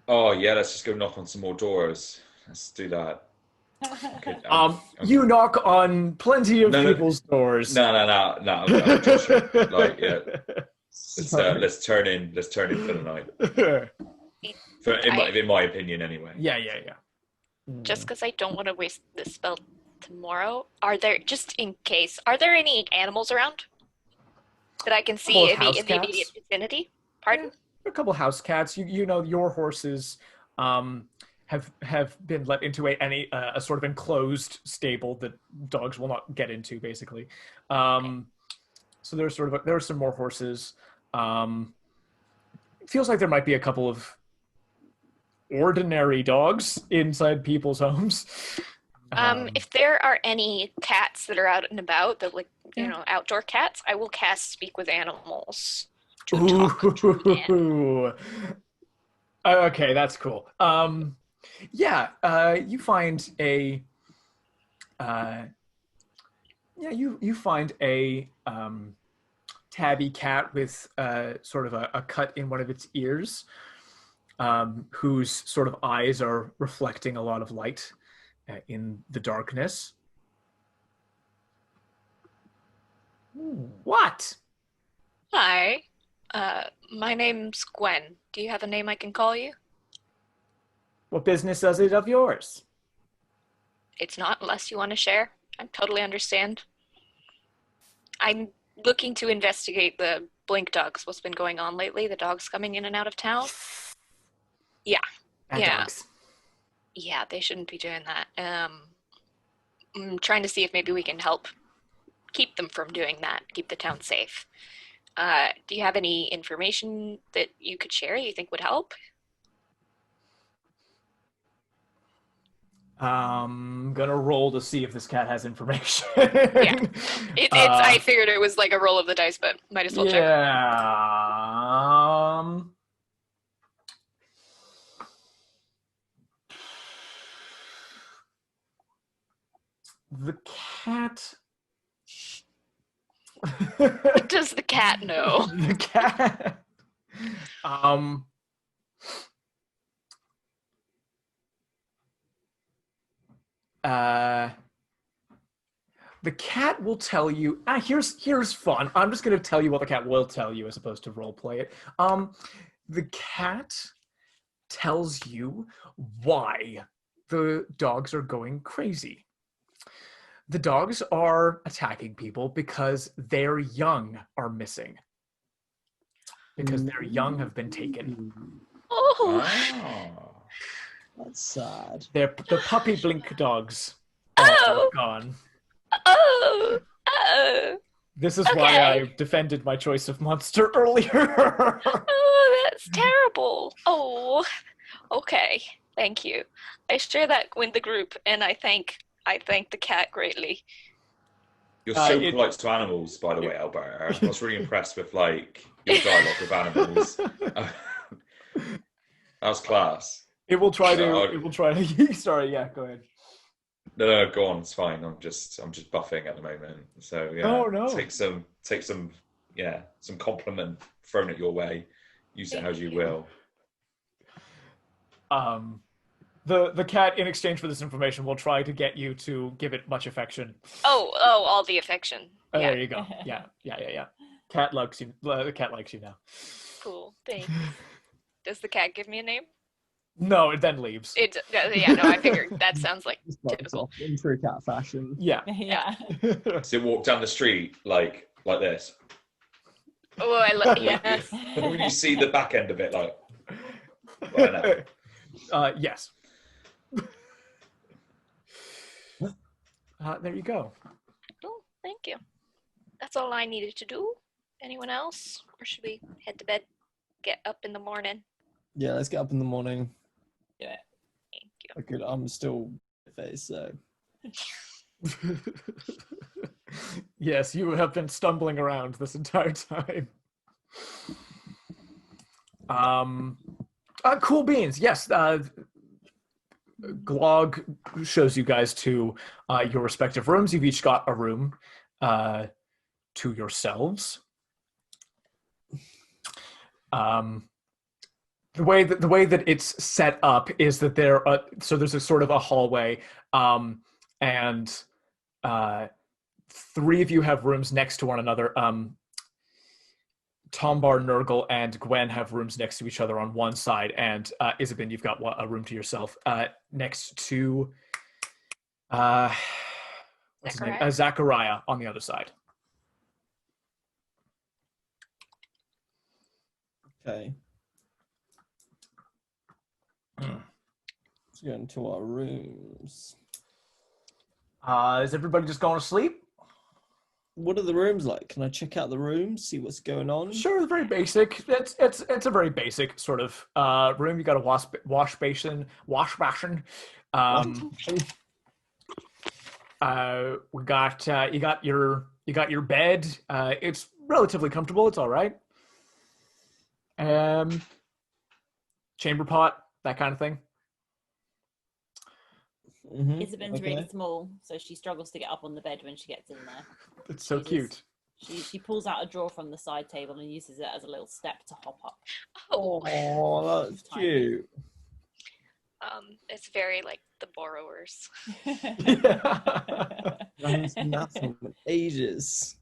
Oh yeah, let's just go knock on some more doors. Let's do that. Okay, You knock on plenty of people's doors. No. I'm joshing. Like, yeah. Let's turn in for the night. In my opinion, anyway. Yeah. Just because I don't want to waste this spell tomorrow, are there any animals around that I can see in the immediate vicinity? Pardon? Yeah, a couple house cats. You know your horses have been let into a sort of enclosed stable that dogs will not get into, basically. So there are some more horses. It feels like there might be a couple of ordinary dogs inside people's homes. If there are any cats that are out and about, that outdoor cats, I will cast Speak with Animals to talk to them. Okay, that's cool. You find a you find a tabby cat with sort of a cut in one of its ears, whose sort of eyes are reflecting a lot of light in the darkness. What? Hi, my name's Gwen. Do you have a name I can call you? What business is it of yours? It's not, unless you want to share. I totally understand. I'm looking to investigate the blink dogs. What's been going on lately? The dogs coming in and out of town? Yeah. Bad dogs. Yeah, they shouldn't be doing that. I'm trying to see if maybe we can help keep them from doing that, keep the town safe. Do you have any information that you could share you think would help? I'm gonna roll to see if this cat has information. Yeah. I figured it was like a roll of the dice, but might as well check. Yeah. The cat. What does the cat know? The cat. The cat will tell you. Here's fun. I'm just gonna tell you what the cat will tell you as opposed to role play it. The cat tells you why the dogs are going crazy. The dogs are attacking people because their young are missing. Because their young have been taken. Oh. That's sad. The puppy blink dogs are gone. Oh. This is why I defended my choice of monster earlier. Oh, that's terrible. Oh. Okay. Thank you. I share that with the group, and I thank the cat greatly. You're so polite to animals, by the way, Alberta. I was really impressed with your dialogue with animals. That was class. It will try to. Sorry, yeah, go ahead. No, go on. It's fine. I'm just buffing at the moment. So yeah. Oh no. Take some some compliment thrown at your way. Use it as you will. The cat, in exchange for this information, will try to get you to give it much affection. Oh, all the affection. Oh, Yeah. there you go. Yeah. Cat likes you. The cat likes you now. Cool. Thanks. Does the cat give me a name? No, it then leaves. I figured that sounds like typical. In true cat fashion. Yeah. Yeah. So you walk down the street like this. Oh, I love yes. When you see the back end of it, yes. There you go. Cool. Thank you. That's all I needed to do. Anyone else? Or should we head to bed? Get up in the morning? Yeah, let's get up in the morning. Yeah. Thank you. I'm still face, so. Yes, you have been stumbling around this entire time. Cool beans. Yes, Glog shows you guys to your respective rooms. You've each got a room to yourselves. The way that it's set up is that so there's a sort of a hallway, and three of you have rooms next to one another. Tombar, Gnurgle, and Gwen have rooms next to each other on one side, and Isabyn, you've got a room to yourself next to what's his name? Zachariah on the other side. Okay. Let's go into our rooms. Is everybody just going to sleep? What are the rooms like? Can I check out the rooms, see what's going on? Sure, very basic. It's a very basic sort of room. You got a wash basin. We got you got your bed. It's relatively comfortable. It's all right. Chamber pot, that kind of thing. Mm-hmm. Isabyn's really small, so she struggles to get up on the bed when she gets in there. It's so cute. She pulls out a drawer from the side table and uses it as a little step to hop up. Oh, that's cute. It's very like the borrowers. That's nothing but ages.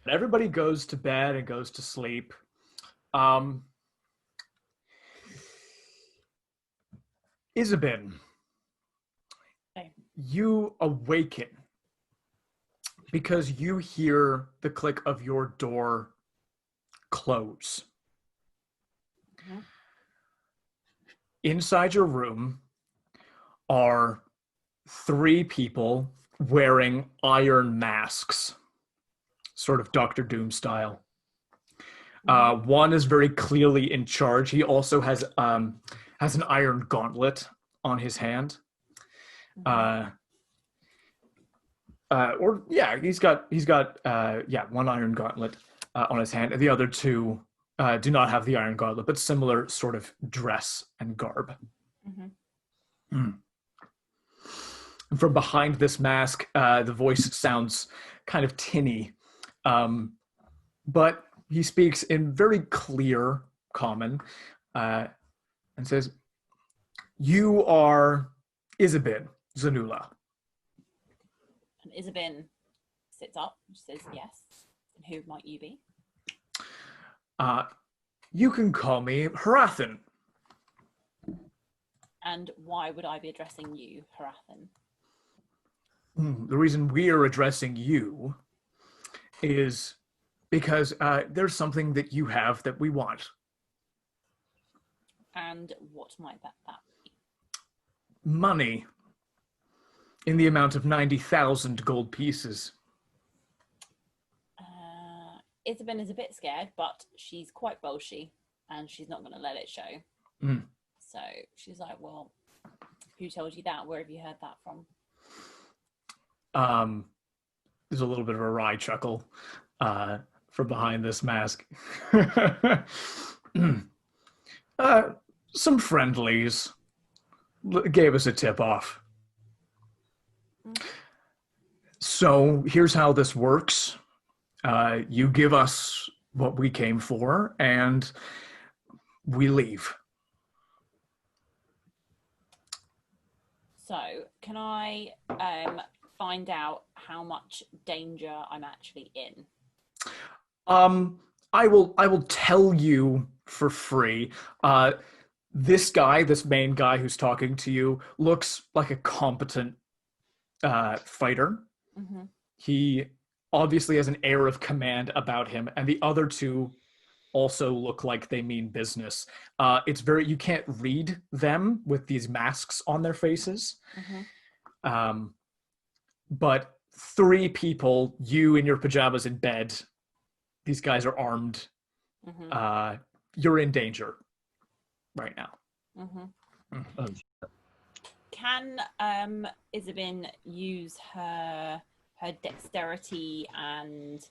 Everybody goes to bed and goes to sleep. Isabyn, you awaken because you hear the click of your door close. Mm-hmm. Inside your room are three people wearing iron masks, sort of Dr. Doom style. One is very clearly in charge. He also has an iron gauntlet on his hand. He's got one iron gauntlet on his hand. The other two do not have the iron gauntlet, but similar sort of dress and garb. And from behind this mask, the voice sounds kind of tinny, but he speaks in very clear common and says, "You are Isabyn, Zenula." And Isabyn sits up and says, "Yes. And who might you be?" You can call me Harathan. And why would I be addressing you, Harathan? The reason we're addressing you is because there's something that you have that we want. And what might that be? Money. In the amount of 90,000 gold pieces. Isabyn is a bit scared, but she's quite bolshy, and she's not going to let it show. So she's like, "Well, who told you that? Where have you heard that from?" There's a little bit of a wry chuckle from behind this mask. Some friendlies gave us a tip-off. So here's how this works. You give us what we came for, and we leave. So can I find out how much danger I'm actually in? I will tell you for free. This main guy who's talking to you, looks like a competent fighter. He obviously has an air of command about him, and the other two also look like they mean business. You can't read them with these masks on their faces. But three people, you in your pajamas in bed, these guys are armed. You're in danger right now. Can Isabyn use her her dexterity and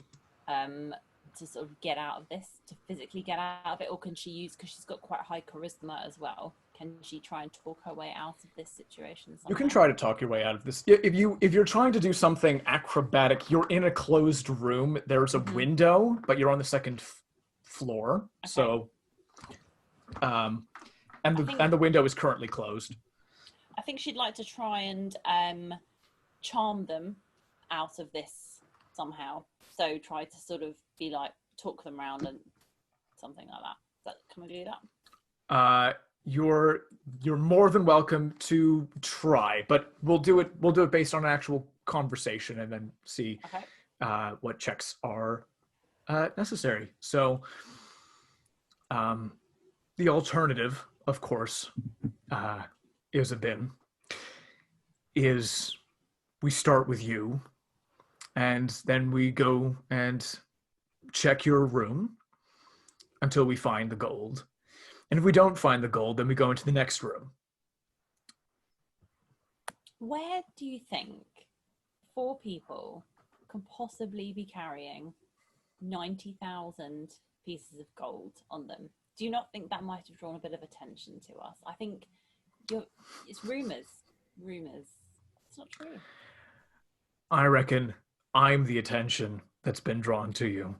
to sort of get out of this, to physically get out of it, or can she use, because she's got quite high charisma as well, can she try and talk her way out of this situation somehow? You can try to talk your way out of this. If you're trying to do something acrobatic, you're in a closed room. There's a window, but you're on the second floor. Okay. So, and the window is currently closed. I think she'd like to try and charm them out of this somehow. So try to sort of be like, talk them around and something like that. Can we do that? You're more than welcome to try, but we'll do it based on an actual conversation and then see what checks are necessary. So the alternative, of course, Isabyn, is we start with you and then we go and check your room until we find the gold. And if we don't find the gold, then we go into the next room. Where do you think 4 people can possibly be carrying 90,000 pieces of gold on them? Do you not think that might have drawn a bit of attention to us? I think it's rumors. It's not true. I reckon I'm the attention that's been drawn to you.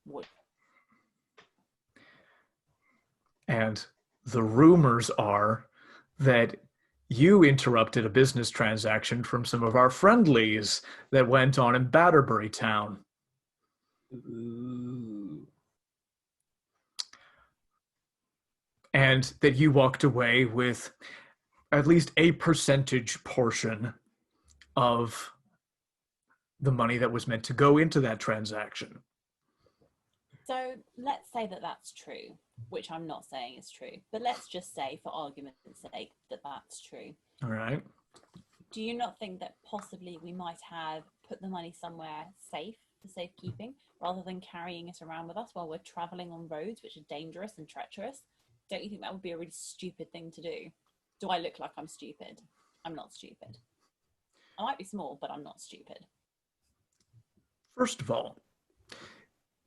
What? And the rumors are that you interrupted a business transaction from some of our friendlies that went on in Batterbury Town. Ooh. And that you walked away with at least a percentage portion of the money that was meant to go into that transaction. So let's say that that's true, which I'm not saying is true, but let's just say for argument's sake that that's true. All right. Do you not think that possibly we might have put the money somewhere safe for safekeeping rather than carrying it around with us while we're traveling on roads which are dangerous and treacherous? Don't you think that would be a really stupid thing to do? Do I look like I'm stupid? I'm not stupid. I might be small, but I'm not stupid. First of all,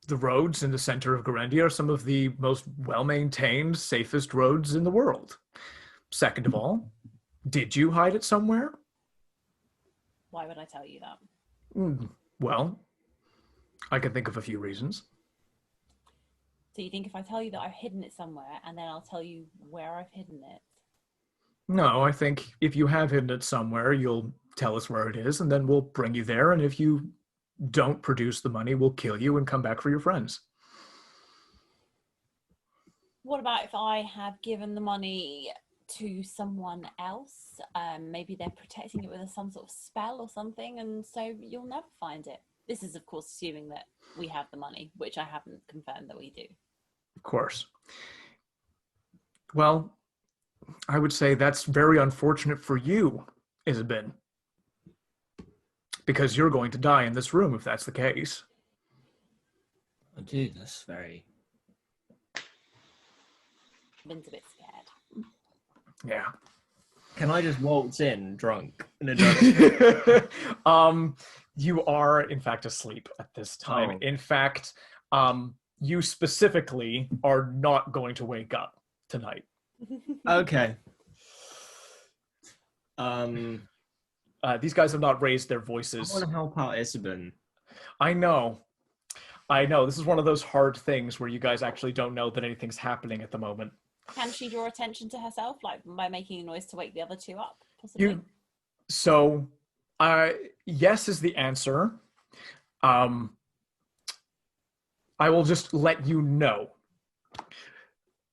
the roads in the center of Garendia are some of the most well-maintained, safest roads in the world. Second of all, did you hide it somewhere? Why would I tell you that? Well, I can think of a few reasons. So you think if I tell you that I've hidden it somewhere and then I'll tell you where I've hidden it? No, I think if you have hidden it somewhere, you'll tell us where it is and then we'll bring you there. And if you don't produce the money, we'll kill you and come back for your friends. What about if I have given the money to someone else? Maybe they're protecting it with some sort of spell or something, and so you'll never find it. This is, of course, assuming that we have the money, which I haven't confirmed that we do. Of course. Well, I would say that's very unfortunate for you, Isabyn. Because you're going to die in this room if that's the case. I do. That's very... Ben's a bit scared. Yeah. Can I just waltz in drunk? In a drunk... You are, in fact, asleep at this time. Oh. In fact, you specifically are not going to wake up tonight. Okay. These guys have not raised their I voices. want to help out Isabyn. I know. This is one of those hard things where you guys actually don't know that anything's happening at the moment. Can she draw attention to herself, like by making a noise to wake the other 2 up, possibly? Yes is the answer. I will just let you know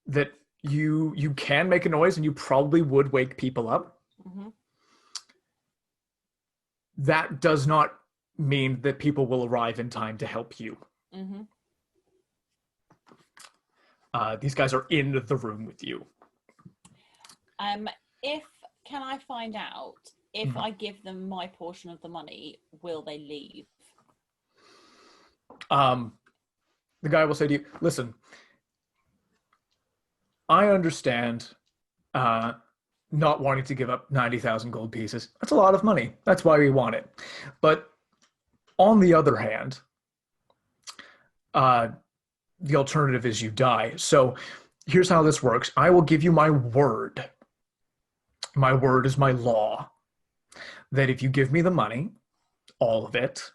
that you can make a noise and you probably would wake people up. Mm-hmm. That does not mean that people will arrive in time to help you. Mm-hmm. These guys are in the room with you. Can I find out if I give them my portion of the money, will they leave? The guy will say to you, listen, I understand not wanting to give up 90,000 gold pieces. That's a lot of money. That's why we want it. But on the other hand, the alternative is you die. So here's how this works. I will give you my word. My word is my law. That if you give me the money, all of it,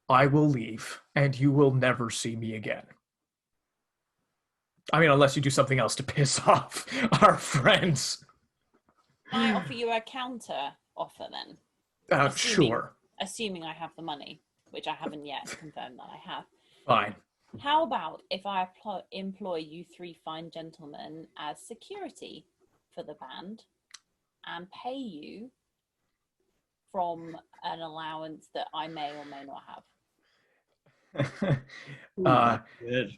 I will leave and you will never see me again. I mean, unless you do something else to piss off our friends. I offer you a counter offer then. Sure. Assuming I have the money, which I haven't yet confirmed that I have. Fine. How about if I employ you three fine gentlemen as security for the band and pay you from an allowance that I may or may not have? Good.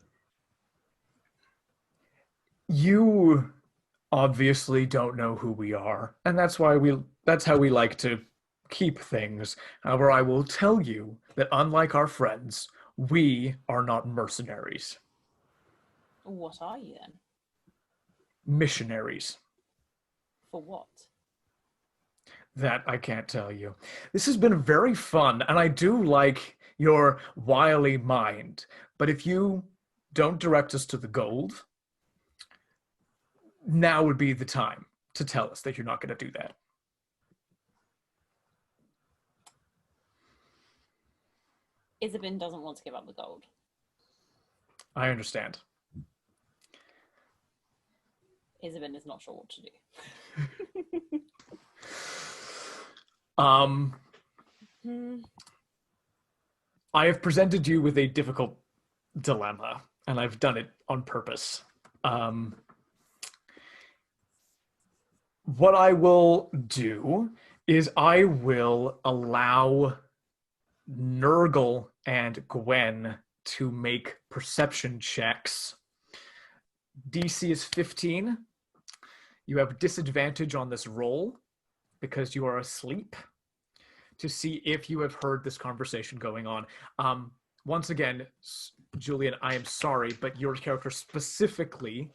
You obviously don't know who we are, and that's how we like to keep things. However, I will tell you that unlike our friends, we are not mercenaries. What are you then? Missionaries. For what? That I can't tell you. This has been very fun, and I do like your wily mind. But if you don't direct us to the gold, now would be the time to tell us that you're not going to do that. Isabyn doesn't want to give up the gold. I understand. Isabyn is not sure what to do. I have presented you with a difficult dilemma, and I've done it on purpose. What I will do is I will allow Gnurgle and Gwen to make perception checks. DC is 15. You have disadvantage on this roll because you are asleep to see if you have heard this conversation going on. Once again, Julien, I am sorry, but your character specifically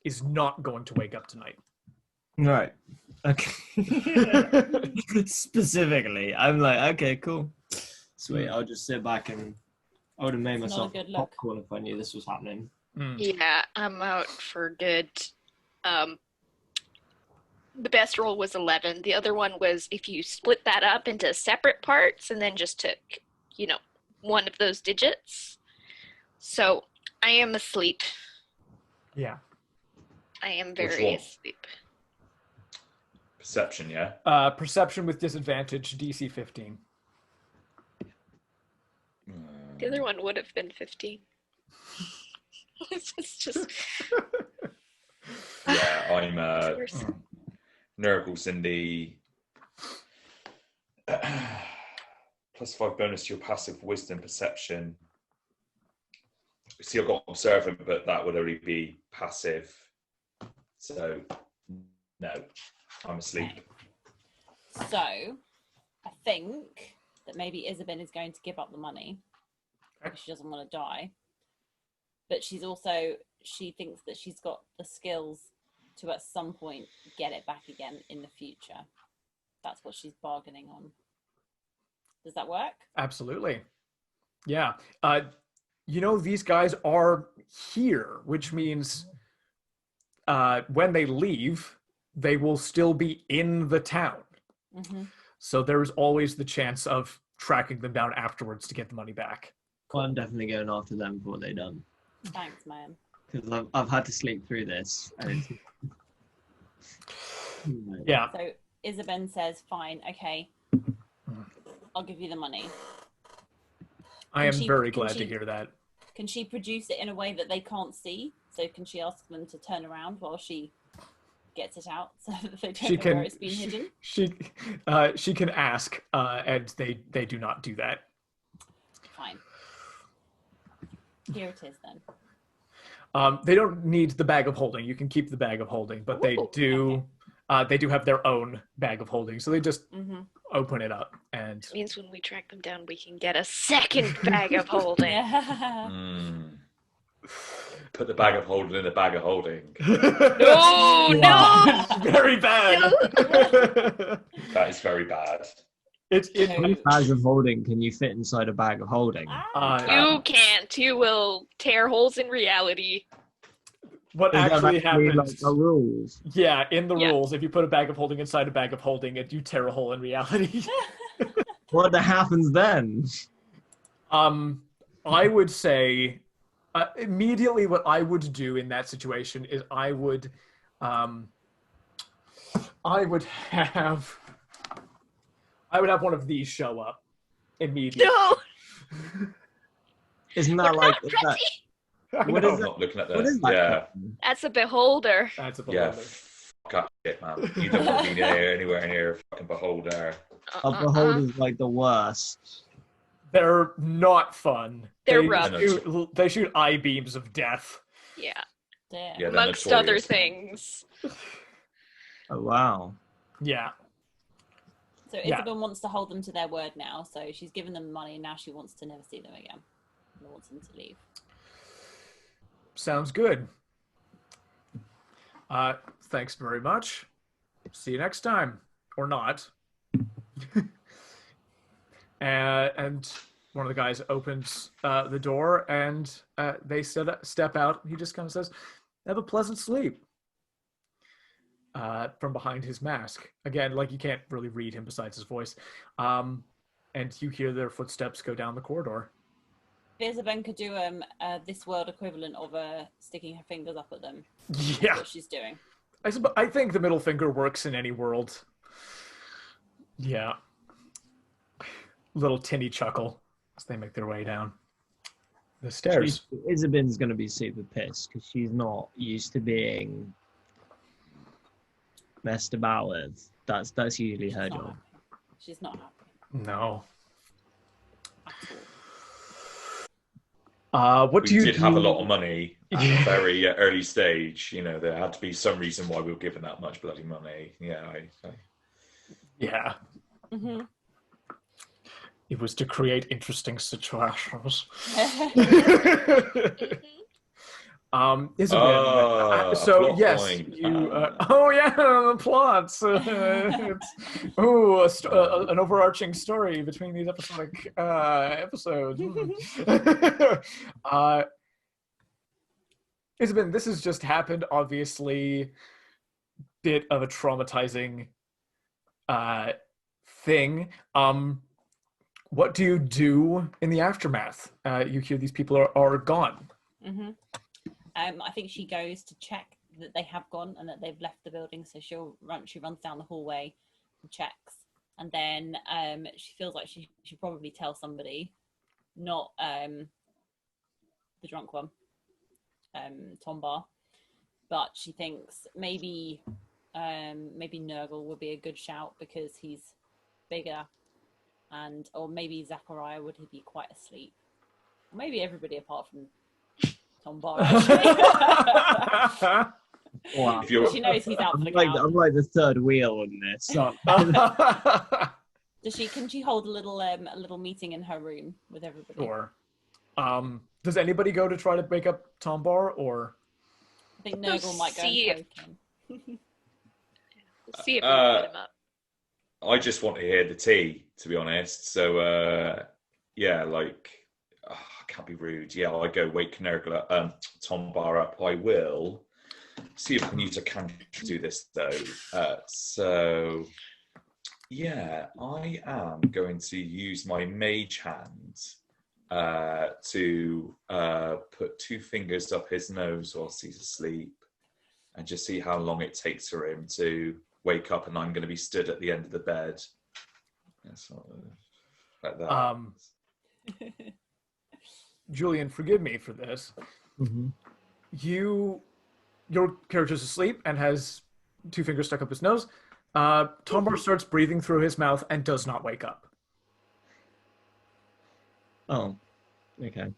is not going to wake up tonight. Right. Okay. Specifically, I'm like, okay, cool. Sweet. I'll just sit back and I would have made It's myself not a good look. popcorn if I knew this was happening. Yeah, I'm out for good. The best roll was 11. The other one was if you split that up into separate parts and then just took, one of those digits. So I am asleep. Yeah. I am Which very one? asleep. Perception, yeah? Perception with disadvantage, DC 15. The other one would have been 15. It's just Yeah, I'm worse. Gnurgle Cindy. +5 bonus to your passive wisdom perception. See, I've got observant, but that would only be passive. So, no, I'm asleep. So, I think that maybe Isabyn is going to give up the money because she doesn't want to die. But she thinks that she's got the skills to at some point get it back again in the future. That's what she's bargaining on. Does that work? Absolutely. Yeah. These guys are here, which means when they leave, they will still be in the town. Mm-hmm. So there's always the chance of tracking them down afterwards to get the money back. Well, I'm definitely going after them before they're done. Thanks, man. Because I've had to sleep through this. And Yeah. So Isabyn says, fine, okay, I'll give you the money. I am very glad to hear that. Can she produce it in a way that they can't see? So can she ask them to turn around while she gets it out so that they don't know where it's been hidden? She can ask, and they do not do that. Fine. Here it is then. They don't need the bag of holding. You can keep the bag of holding, but they do. Okay. They do have their own bag of holding, so they just open it up and. It means when we track them down, we can get a second bag of holding. Yeah. Put the bag of holding in the bag of holding. No, no. It's very bad. That is very bad. How many bags of holding can you fit inside a bag of holding? You can't. You will tear holes in reality. What Is actually that actually, happens? like, the rules? Yeah, in the Yeah. rules, if you put a bag of holding inside a bag of holding, you tear a hole in reality. What happens then? I would say immediately what I would do in that situation is I would have one of these show up immediately. No, Isn't we're that like? not Is ready. that, I what know. is I'm that? not looking at What is that. that? Yeah. That's a beholder. That's a Yeah. beholder. Fuck that shit, man. You don't want to be anywhere near a fucking beholder. A beholder's like the worst. They're not fun. They're they rough. They shoot eye beams of death. Yeah, Damn. Yeah, they're amongst other notorious. things. Oh wow. Yeah. So Yeah. Isabyn wants to hold them to their word now. So she's given them money, and now she wants to never see them again. And wants them to leave. Sounds good. Thanks very much. See you next time. Or not. And one of the guys opens the door, and they step out. He just kind of says, "Have a pleasant sleep." From behind his mask. Again, like you can't really read him besides his voice. And you hear their footsteps go down the corridor. Isabyn could do this world equivalent of sticking her fingers up at them. That's Yeah. what she's doing. I think the middle finger works in any world. Yeah. Little tinny chuckle as they make their way down the stairs. Isabyn's gonna be super pissed because she's not used to being messed about with. That's usually her She's not job. happy. She's not happy No. at all. What We do you did do? have a lot of money at Yeah. a very early stage. You know, there had to be some reason why we were given that much bloody money. Yeah, Yeah. Mm-hmm. It was to create interesting situations. Isabyn, a so plot yes, point. you. Oh yeah, the plots. An overarching story between these episodic episodes. Isabyn, this has just happened. Obviously, bit of a traumatizing thing. What do you do in the aftermath? You hear these people are gone. Mm-hmm. I think she goes to check that they have gone and that they've left the building. So she runs down the hallway and checks, and then she feels like she should probably tell somebody, not the drunk one, Tombar, but she thinks maybe Gnurgle would be a good shout because he's bigger, or maybe Zachariah would he be quite asleep, or maybe everybody apart from Tombar. Wow. If you're, She knows he's out for the I'm count. like the third wheel on this. Can she hold a little meeting in her room with everybody? Sure. Does anybody go to try to wake up Tombar, or? I think Gnurgle might go See and poke him. We'll see if we can get him up. I just want to hear the tea, to be honest. So, yeah, like, I can't be rude. Yeah, I go wake Gnurgle, Tombar up. I will see if I can use a cantrip to do this, though. So, yeah, I am going to use my mage hand to put 2 fingers up his nose whilst he's asleep and just see how long it takes for him to wake up, and I'm going to be stood at the end of the bed. Yeah, sort of like that. Julien, forgive me for this. Mm-hmm. Your character's asleep and has 2 fingers stuck up his nose. Tombar starts breathing through his mouth and does not wake up. Oh, okay.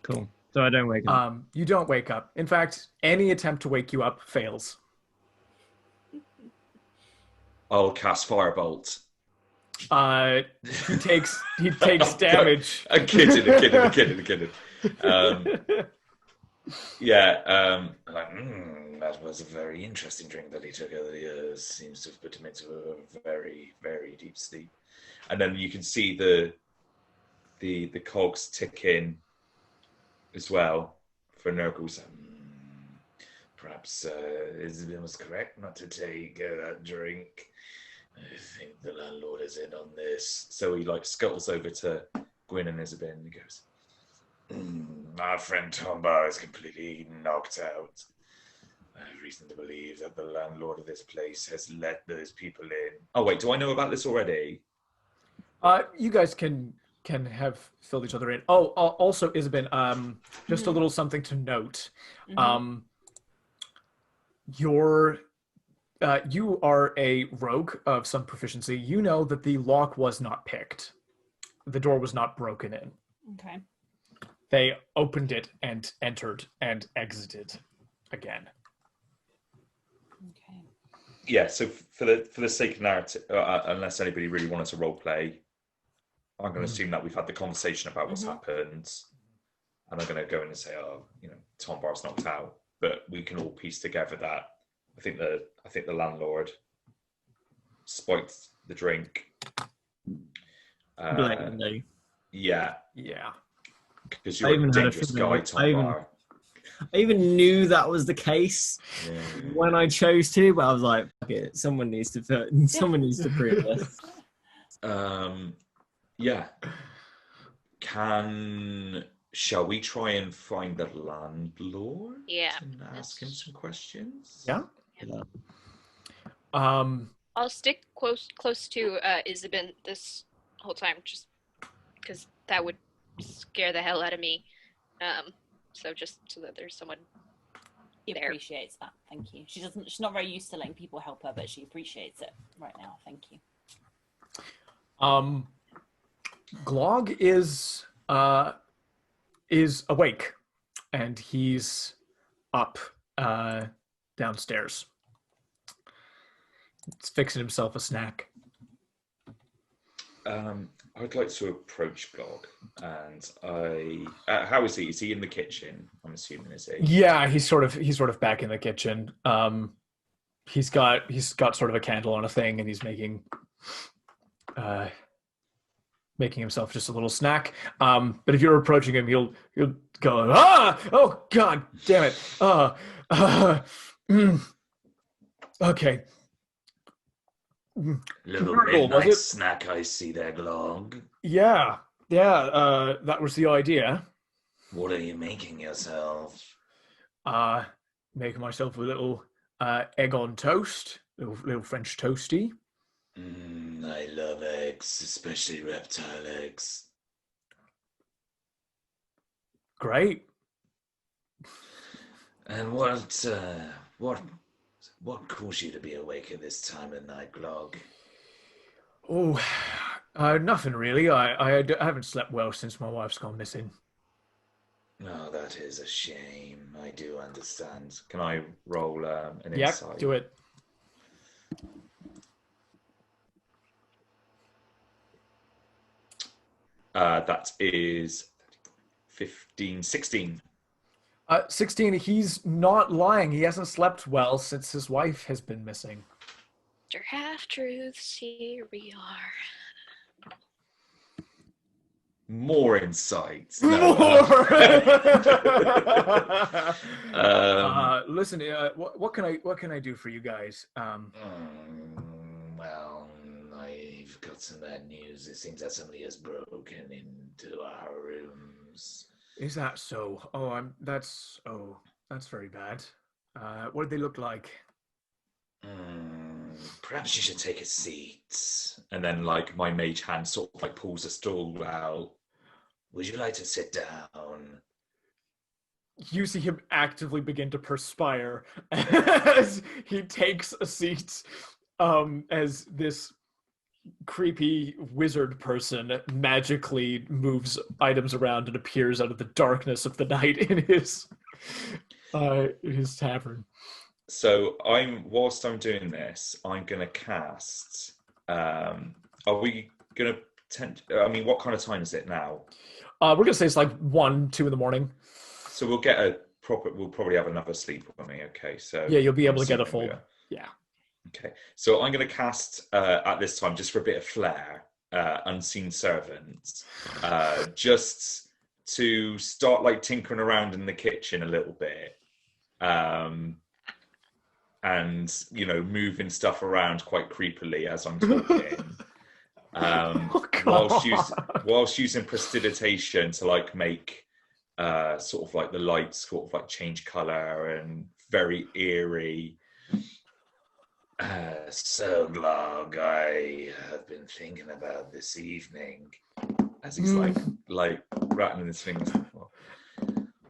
Cool. So I don't wake up. You don't wake up. In fact, any attempt to wake you up fails. I'll cast Firebolt. He takes damage. I'm kidding. That was a very interesting drink that he took over the years. Seems to have put him into a very, very deep sleep. And then you can see the cogs tick in as well for Gnurgle. Perhaps Isabyn was correct not to take that drink. I think the landlord is in on this. So he scuttles over to Gwyn and Isabyn and he goes, our friend Tombar is completely knocked out. I have reason to believe that the landlord of this place has let those people in. Oh wait, do I know about this already? You guys can have filled each other in. Oh, also Isabyn, just a little something to note. You are a rogue of some proficiency. You know that the lock was not picked. The door was not broken in. Okay. They opened it and entered and exited again. Okay. Yeah, so for the sake of narrative, unless anybody really wanted to role play, I'm going to assume that we've had the conversation about what's happened, and I'm going to go in and say, Tombar's knocked out, but we can all piece together that I think the landlord spiked the drink. Blatantly. Yeah, because you're a dangerous guy, Tombar. I even knew that was the case when I chose to, but I was like, "Fuck it, someone needs to prove this." Yeah. Shall we try and find the landlord? Yeah. And ask him some questions? Yeah. I'll stick close to Isabyn this whole time, just because that would scare the hell out of me. So just so that there's someone She there. appreciates that. Thank you. She's not very used to letting people help her, but she appreciates it right now. Thank you. Glog is awake, and he's up downstairs. He's fixing himself a snack. I would like to approach Glog, and how is he? Is he in the kitchen? I'm assuming, is he? Yeah, he's sort of back in the kitchen. He's got sort of a candle on a thing, and he's making himself just a little snack. But if you're approaching him, he'll go, oh god damn it. Okay. Little Gnurgle, midnight snack I see there, Glog. Yeah, that was the idea. What are you making yourself? Making myself a little egg on toast, little French toasty. I love eggs, especially reptile eggs. Great. And what caused you to be awake at this time of night, Glog? Oh, nothing really. I haven't slept well since my wife's gone missing. Oh, that is a shame. I do understand. Can I roll an Yeah, insight? do it. That is 16. 16, he's not lying. He hasn't slept well since his wife has been missing. After half-truths, here we are. More insights. More. Listen, what can I do for you guys? Well, I've got some bad news. It seems that somebody has broken into our rooms. Is that so? Oh, that's very bad. What did they look like? Perhaps you should take a seat. And then, my mage hand sort of pulls a stool out. Would you like to sit down? You see him actively begin to perspire as he takes a seat. As this creepy wizard person magically moves items around and appears out of the darkness of the night in his tavern. So whilst I'm doing this, I'm going to cast Are we gonna what kind of time is it now? We're gonna say it's like 1, 2 in the morning. So we'll get a proper. We'll probably have another sleep on me. Okay, so Yeah, you'll be I'm able to get a assuming full. Yeah. Okay, so I'm going to cast at this time, just for a bit of flair, Unseen Servant, just to start like tinkering around in the kitchen a little bit, and moving stuff around quite creepily as I'm talking, whilst using prestidigitation to like make sort of like the lights sort of like change color and very eerie. So, Glog, I have been thinking about this evening, as he's like rattling his fingers.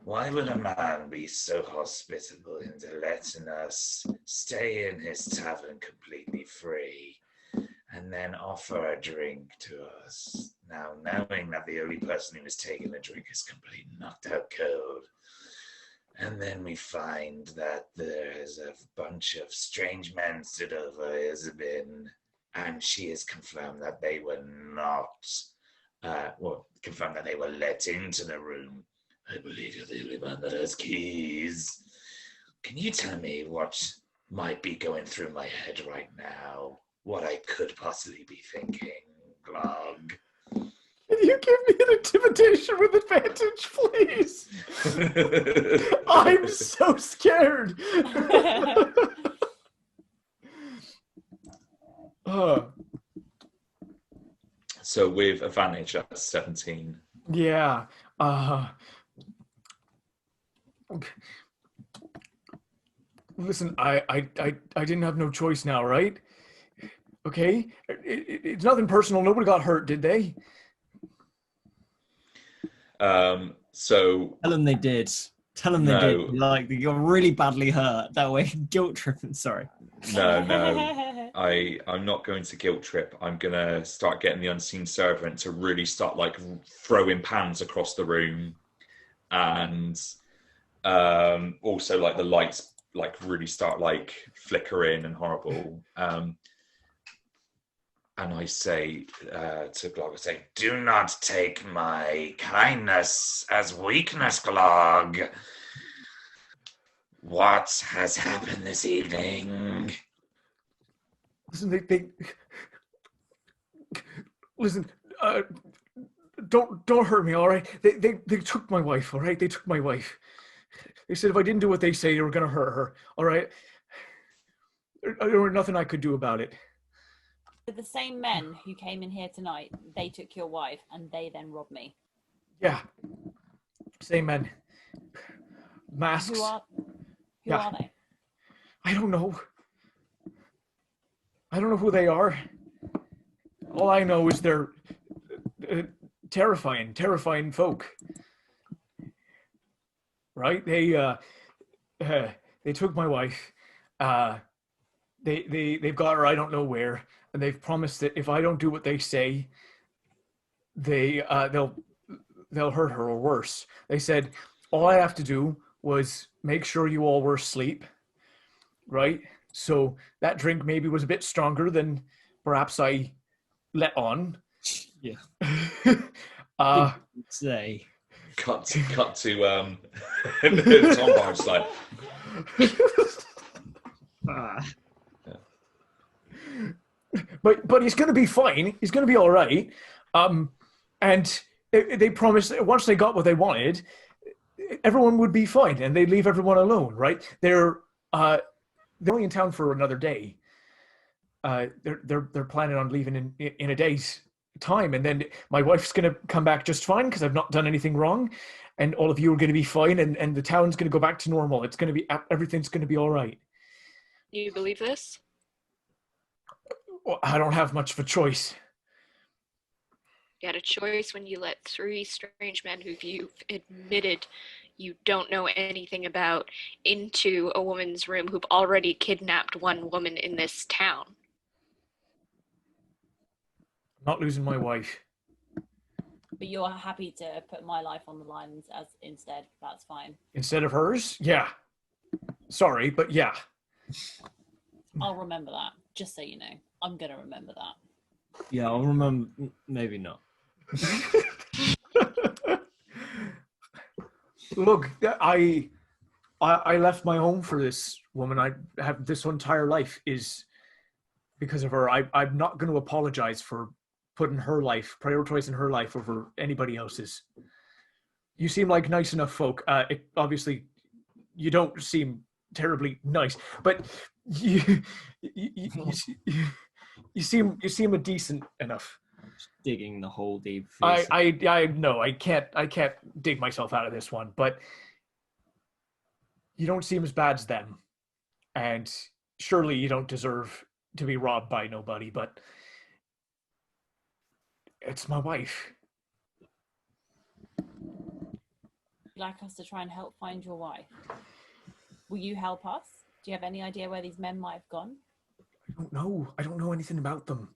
Why would a man be so hospitable into letting us stay in his tavern completely free, and then offer a drink to us, now knowing that the only person who is taking the drink is completely knocked out cold? And then we find that there's a bunch of strange men stood over Isabyn, and she has confirmed that they were confirmed that they were let into the room. I believe you're the only one that has keys. Can you tell me what might be going through my head right now? What I could possibly be thinking, Glog? Can you give me an intimidation with advantage, please? I'm so scared. So with advantage, that's 17. Yeah. Listen, I didn't have no choice now, right? Okay? It's nothing personal. Nobody got hurt, did they? So tell them they did. Tell them they did. Like, you're really badly hurt. That way, guilt tripping. Sorry. No. I'm not going to guilt trip. I'm gonna start getting the Unseen Servant to really start like throwing pans across the room, and also like the lights like really start like flickering and horrible. And I say to Glog, I say, do not take my kindness as weakness, Glog. What has happened this evening? Listen, listen, don't hurt me, all right? They took my wife, all right? They took my wife. They said if I didn't do what they say, they were going to hurt her, all right? There was nothing I could do about it. The same men who came in here tonight, they took your wife and they then robbed me. Yeah. Same men. Masks. Who are they? I don't know. I don't know who they are. All I know is they're terrifying folk. Right? They took my wife. They've got her I don't know where. And they've promised that if I don't do what they say, they'll hurt her or worse. They said all I have to do was make sure you all were asleep, right? So that drink maybe was a bit stronger than perhaps I let on. Yeah. Say. Cut to Tombar's like. But he's going to be fine. He's going to be all right. And they promised that once they got what they wanted, everyone would be fine, and they'd leave everyone alone. Right? They're only in town for another day. They're planning on leaving in a day's time, and then my wife's going to come back just fine because I've not done anything wrong, and all of you are going to be fine, and the town's going to go back to normal. It's going to be everything's going to be all right. You believe this? I don't have much of a choice. You had a choice when you let 3 strange men who you've admitted you don't know anything about into a woman's room who've already kidnapped one woman in this town. I'm not losing my wife. But you're happy to put my life on the line as instead. That's fine. Instead of hers? Yeah. Sorry, but yeah. I'll remember that, just so you know. I'm going to remember that. Yeah, I'll remember. Maybe not. Look, I left my home for this woman. I have this entire life is because of her. I'm not going to apologize for putting her life, prioritizing her life over anybody else's. You seem like nice enough folk. Obviously, you don't seem terribly nice, but you you seem a decent enough. Digging the hole deep. I know I can't dig myself out of this one, but you don't seem as bad as them, and surely you don't deserve to be robbed by nobody. But it's my wife. Would you like us to try and help find your wife? Will you help us? Do you have any idea where these men might have gone? I don't know anything about them.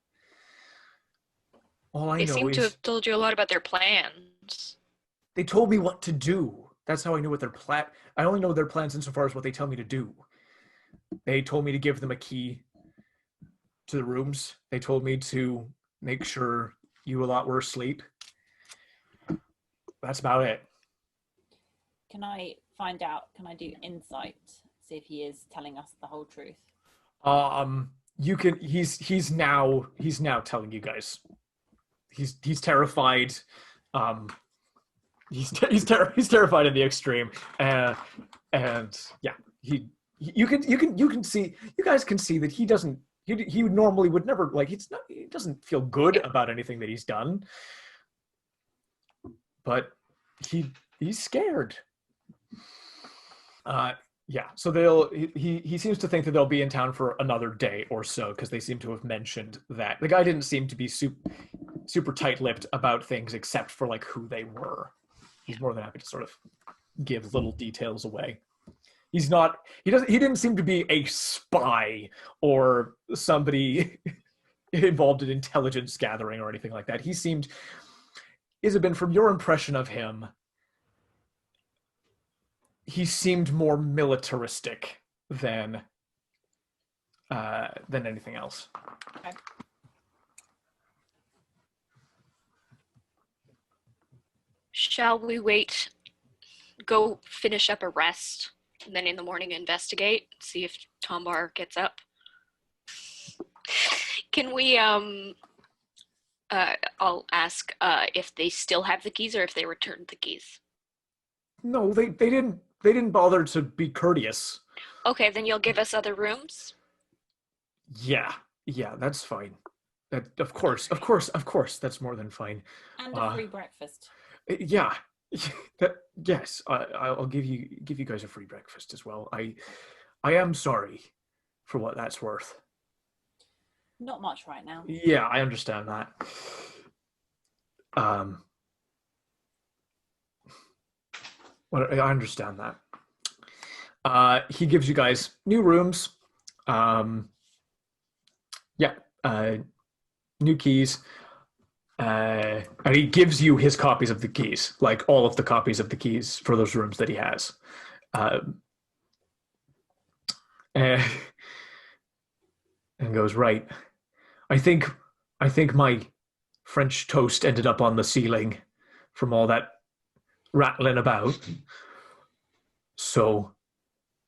All I They know seem is to have told you a lot about their plans. they told me what to do. That's how I knew what their plan. I only know their plans insofar as what they tell me to do. They told me to give them a key to the rooms. They told me to make sure you a lot were asleep. That's about it. Can I find out? Can I do insight? See if he is telling us the whole truth. You can. He's now telling you guys. He's terrified. He's terrified in the extreme. And yeah, you can see, you guys can see that he doesn't. He normally would never like. He doesn't feel good about anything that he's done. But he's scared. Yeah, so he seems to think that they'll be in town for another day or so because they seem to have mentioned that. The guy didn't seem to be super tight-lipped about things except for like who they were. He's more than happy to sort of give little details away. He didn't seem to be a spy or somebody involved in intelligence gathering or anything like that. He seemed, Isabyn, from your impression of him, he seemed more militaristic than anything else. Okay. Shall we wait, go finish up a rest, and then in the morning investigate, see if Tombar gets up? Can we, I'll ask if they still have the keys or if they returned the keys. No, they didn't bother to be courteous. Okay, then you'll give us other rooms? Yeah, that's fine. That of course, that's more than fine. And a free breakfast. Yeah, yes, I'll give you guys a free breakfast as well. I am sorry for what that's worth. Not much right now. Yeah, I understand that. Well, I understand that. He gives you guys new rooms. New keys. And he gives you his copies of the keys, like all of the copies of the keys for those rooms that he has. And goes, right. I think my French toast ended up on the ceiling from all that rattling about. So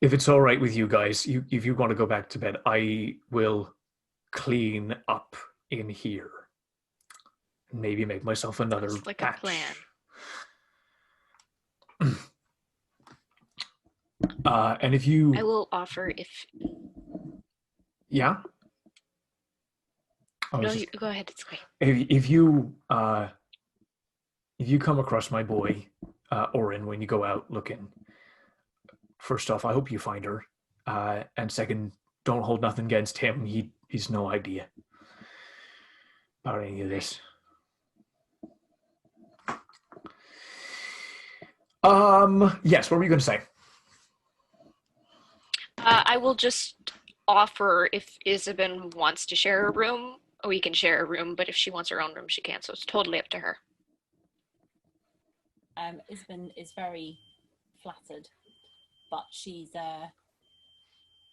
if it's all right with you guys, if you want to go back to bed, I will clean up in here. Maybe make myself another like batch. A plan. And if you... I will offer if... Yeah? No, you go ahead, it's okay. If you come across my boy, Orin, when you go out looking, first off, I hope you find her. And second, don't hold nothing against him. He's no idea about any of this. Yes, what were you going to say? I will just offer if Isabyn wants to share a room, we can share a room, but if she wants her own room, she can, so it's totally up to her. Isabyn is very flattered, but she's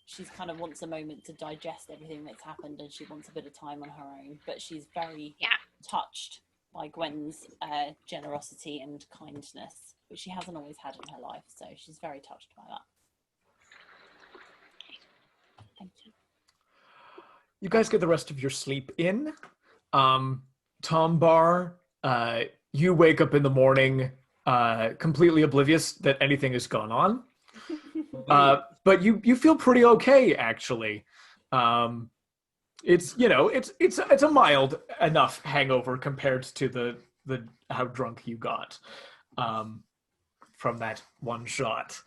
she's kind of wants a moment to digest everything that's happened, and she wants a bit of time on her own. But she's very touched by Gwen's generosity and kindness, which she hasn't always had in her life. So she's very touched by that. Thank you. You guys get the rest of your sleep in. Tombar, you wake up in the morning completely oblivious that anything has gone on. But you feel pretty okay, actually. It's a mild enough hangover compared to the how drunk you got from that one shot.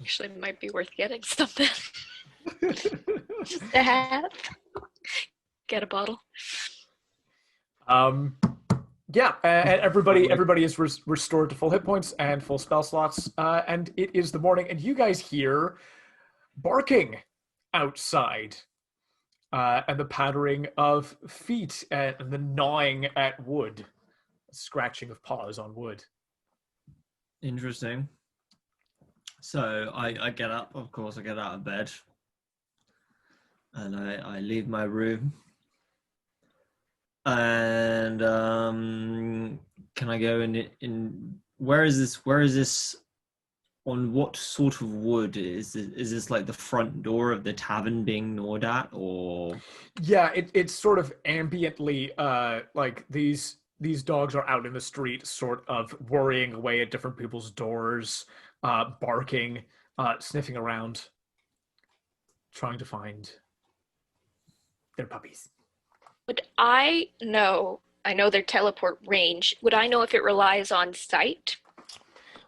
Actually, it might be worth getting something. Just a hat. Get a bottle. And everybody is restored to full hit points and full spell slots. And it is the morning, and you guys hear barking outside, and the pattering of feet and the gnawing at wood, scratching of paws on wood. Interesting. So I get up, of course, I get out of bed. And I leave my room. And can I go in where is this on what sort of wood is this like the front door of the tavern being gnawed at, or? Yeah, it's sort of ambiently like these dogs are out in the street sort of worrying away at different people's doors, barking, sniffing around, trying to find their puppies. Would I know their teleport range. Would I know if it relies on sight?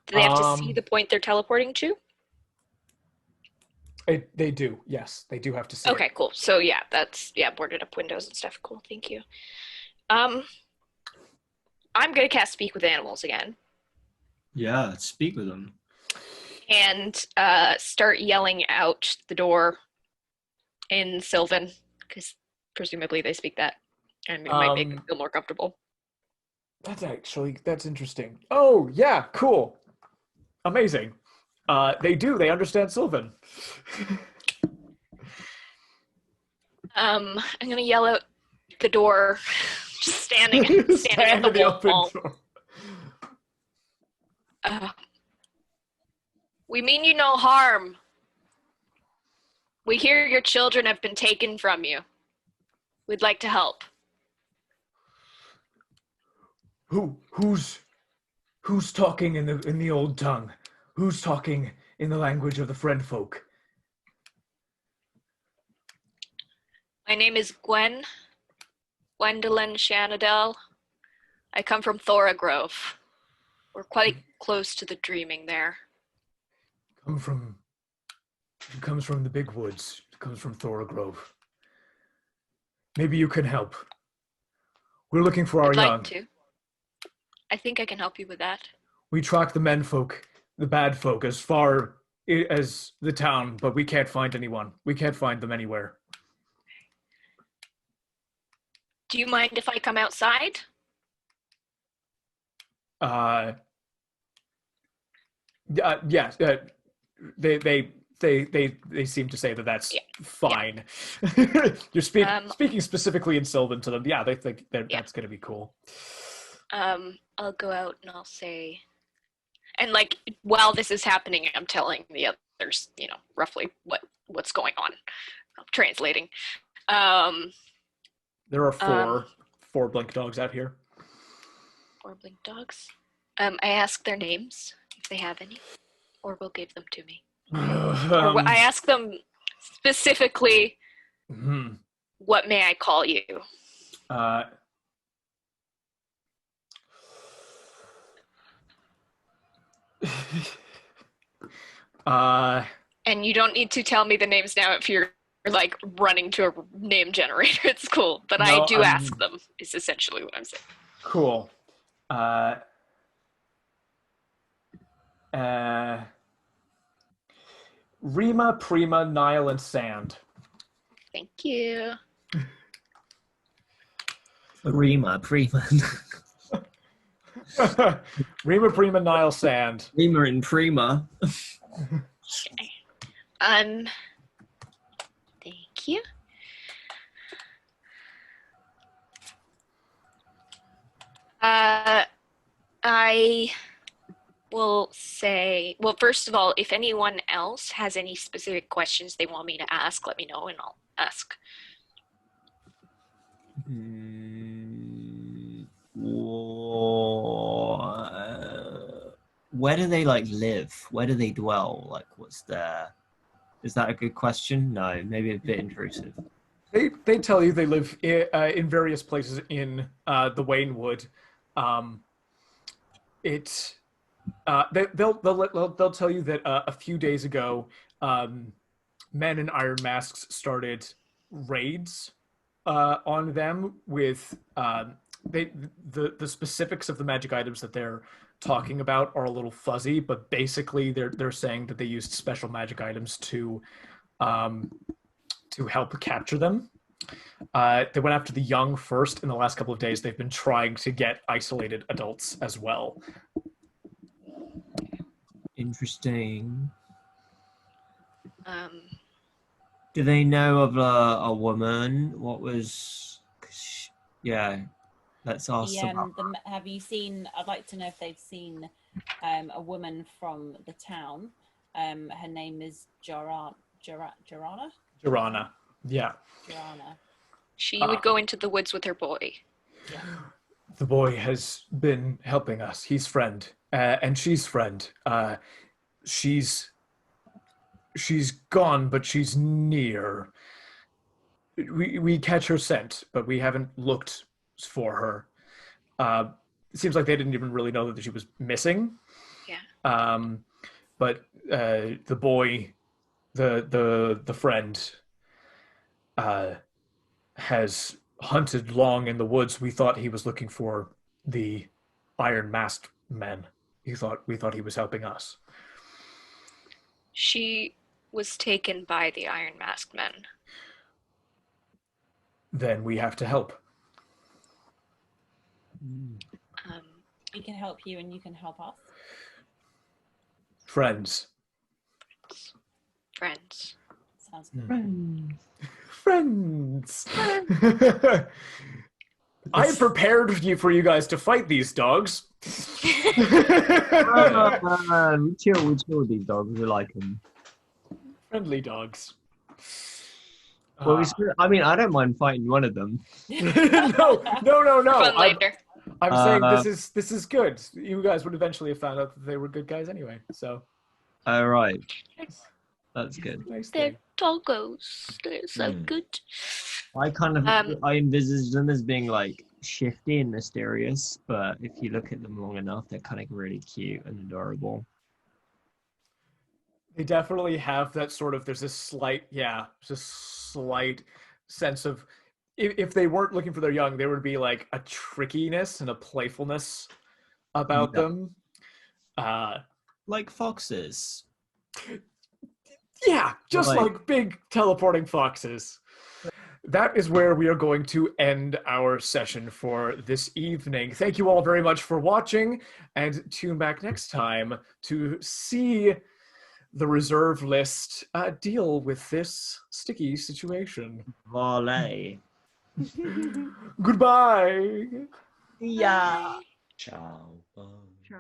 Do they have to see the point they're teleporting to? They do, yes. They do have to see. Okay, cool. So yeah, that's boarded up windows and stuff. Cool, thank you. I'm gonna cast Speak with Animals again. Yeah, speak with them. And start yelling out the door in Sylvan, because presumably they speak that, and it might make them feel more comfortable. That's interesting. Oh, yeah, cool. Amazing. They do. They understand Sylvan. I'm going to yell out the door, just standing at the wall. We mean you no harm. We hear your children have been taken from you. We'd like to help. Who's talking in the old tongue? Who's talking in the language of the friend folk? My name is Gwendolyn Siannodel. I come from Thorogrove. We're quite close to the Dreaming there. It comes from the big woods. It comes from Thorogrove. Maybe you can help. We're looking for our young. I'd like to. I think I can help you with that. We track the menfolk, the bad folk, as far as the town, but we can't find anyone. We can't find them anywhere. Do you mind if I come outside? Yes. They seem to say that that's fine. Yeah. You're speaking specifically in Sylvan to them. Yeah, they think that's going to be cool. I'll go out and I'll say, and like while this is happening, I'm telling the others, roughly what's going on. I'm translating. There are four blink dogs out here. 4 blink dogs. I ask their names if they have any, or will give them to me. Or I ask them specifically, what may I call you? And you don't need to tell me the names now if you're like running to a name generator. It's cool, but I do ask them, is essentially what I'm saying. Cool. Rima, Prima, Nile, and Sand. Thank you. Rima, Prima. Rima, Prima, Nile, Sand. Rima and Prima. Okay. Thank you. I will say, well, first of all, if anyone else has any specific questions they want me to ask, let me know and I'll ask. Where do they like live? Where do they dwell? Like, what's their? Is that a good question? No, maybe a bit intrusive. They tell you they live in various places in the Waynwood. They'll tell you that a few days ago, men in iron masks started raids on them with the specifics of the magic items that they're talking about are a little fuzzy, but basically they're saying that they used special magic items to help capture them. They went after the young first in the last couple of days. They've been trying to get isolated adults as well. Interesting. Do they know of a woman? What was? Yeah, let's ask them. Have you seen? I'd like to know if they've seen a woman from the town. Her name is Jorana. Jorana. Yeah. Jorana. She would go into the woods with her boy. Yeah. The boy has been helping us. He's friend, and she's friend. She's gone, but she's near. We catch her scent, but we haven't looked for her. It seems like they didn't even really know that she was missing. Yeah. But the boy, the friend, has hunted long in the woods. We thought he was looking for the iron masked men. We thought he was helping us. She was taken by the Iron Masked Men. Then we have to help. We can help you and you can help us. Friends. Friends. Sounds good. Friends. I am prepared for you guys to fight these dogs. We chill with these dogs. We like them. Friendly dogs. Well, I mean, I don't mind fighting one of them. No. Fun later. I'm saying this is good. You guys would eventually have found out that they were good guys anyway. So. All right. That's good. They're doggos. They're so good. I envisage them as being like shifty and mysterious, but if you look at them long enough, they're kind of really cute and adorable. They definitely have that sort of, there's this slight sense of, if they weren't looking for their young, there would be like a trickiness and a playfulness about them. Like foxes. Yeah, just like big teleporting foxes. That is where we are going to end our session for this evening. Thank you all very much for watching, and tune back next time to see the reserve list deal with this sticky situation. Volley. Goodbye. Yeah. Ciao. Ciao.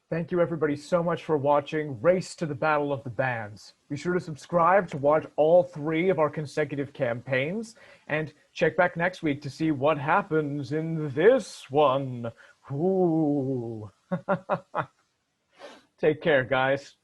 Thank you everybody so much for watching Race to the Battle of the Bands. Be sure to subscribe to watch all 3 of our consecutive campaigns, and check back next week to see what happens in this one. Ooh. Take care, guys.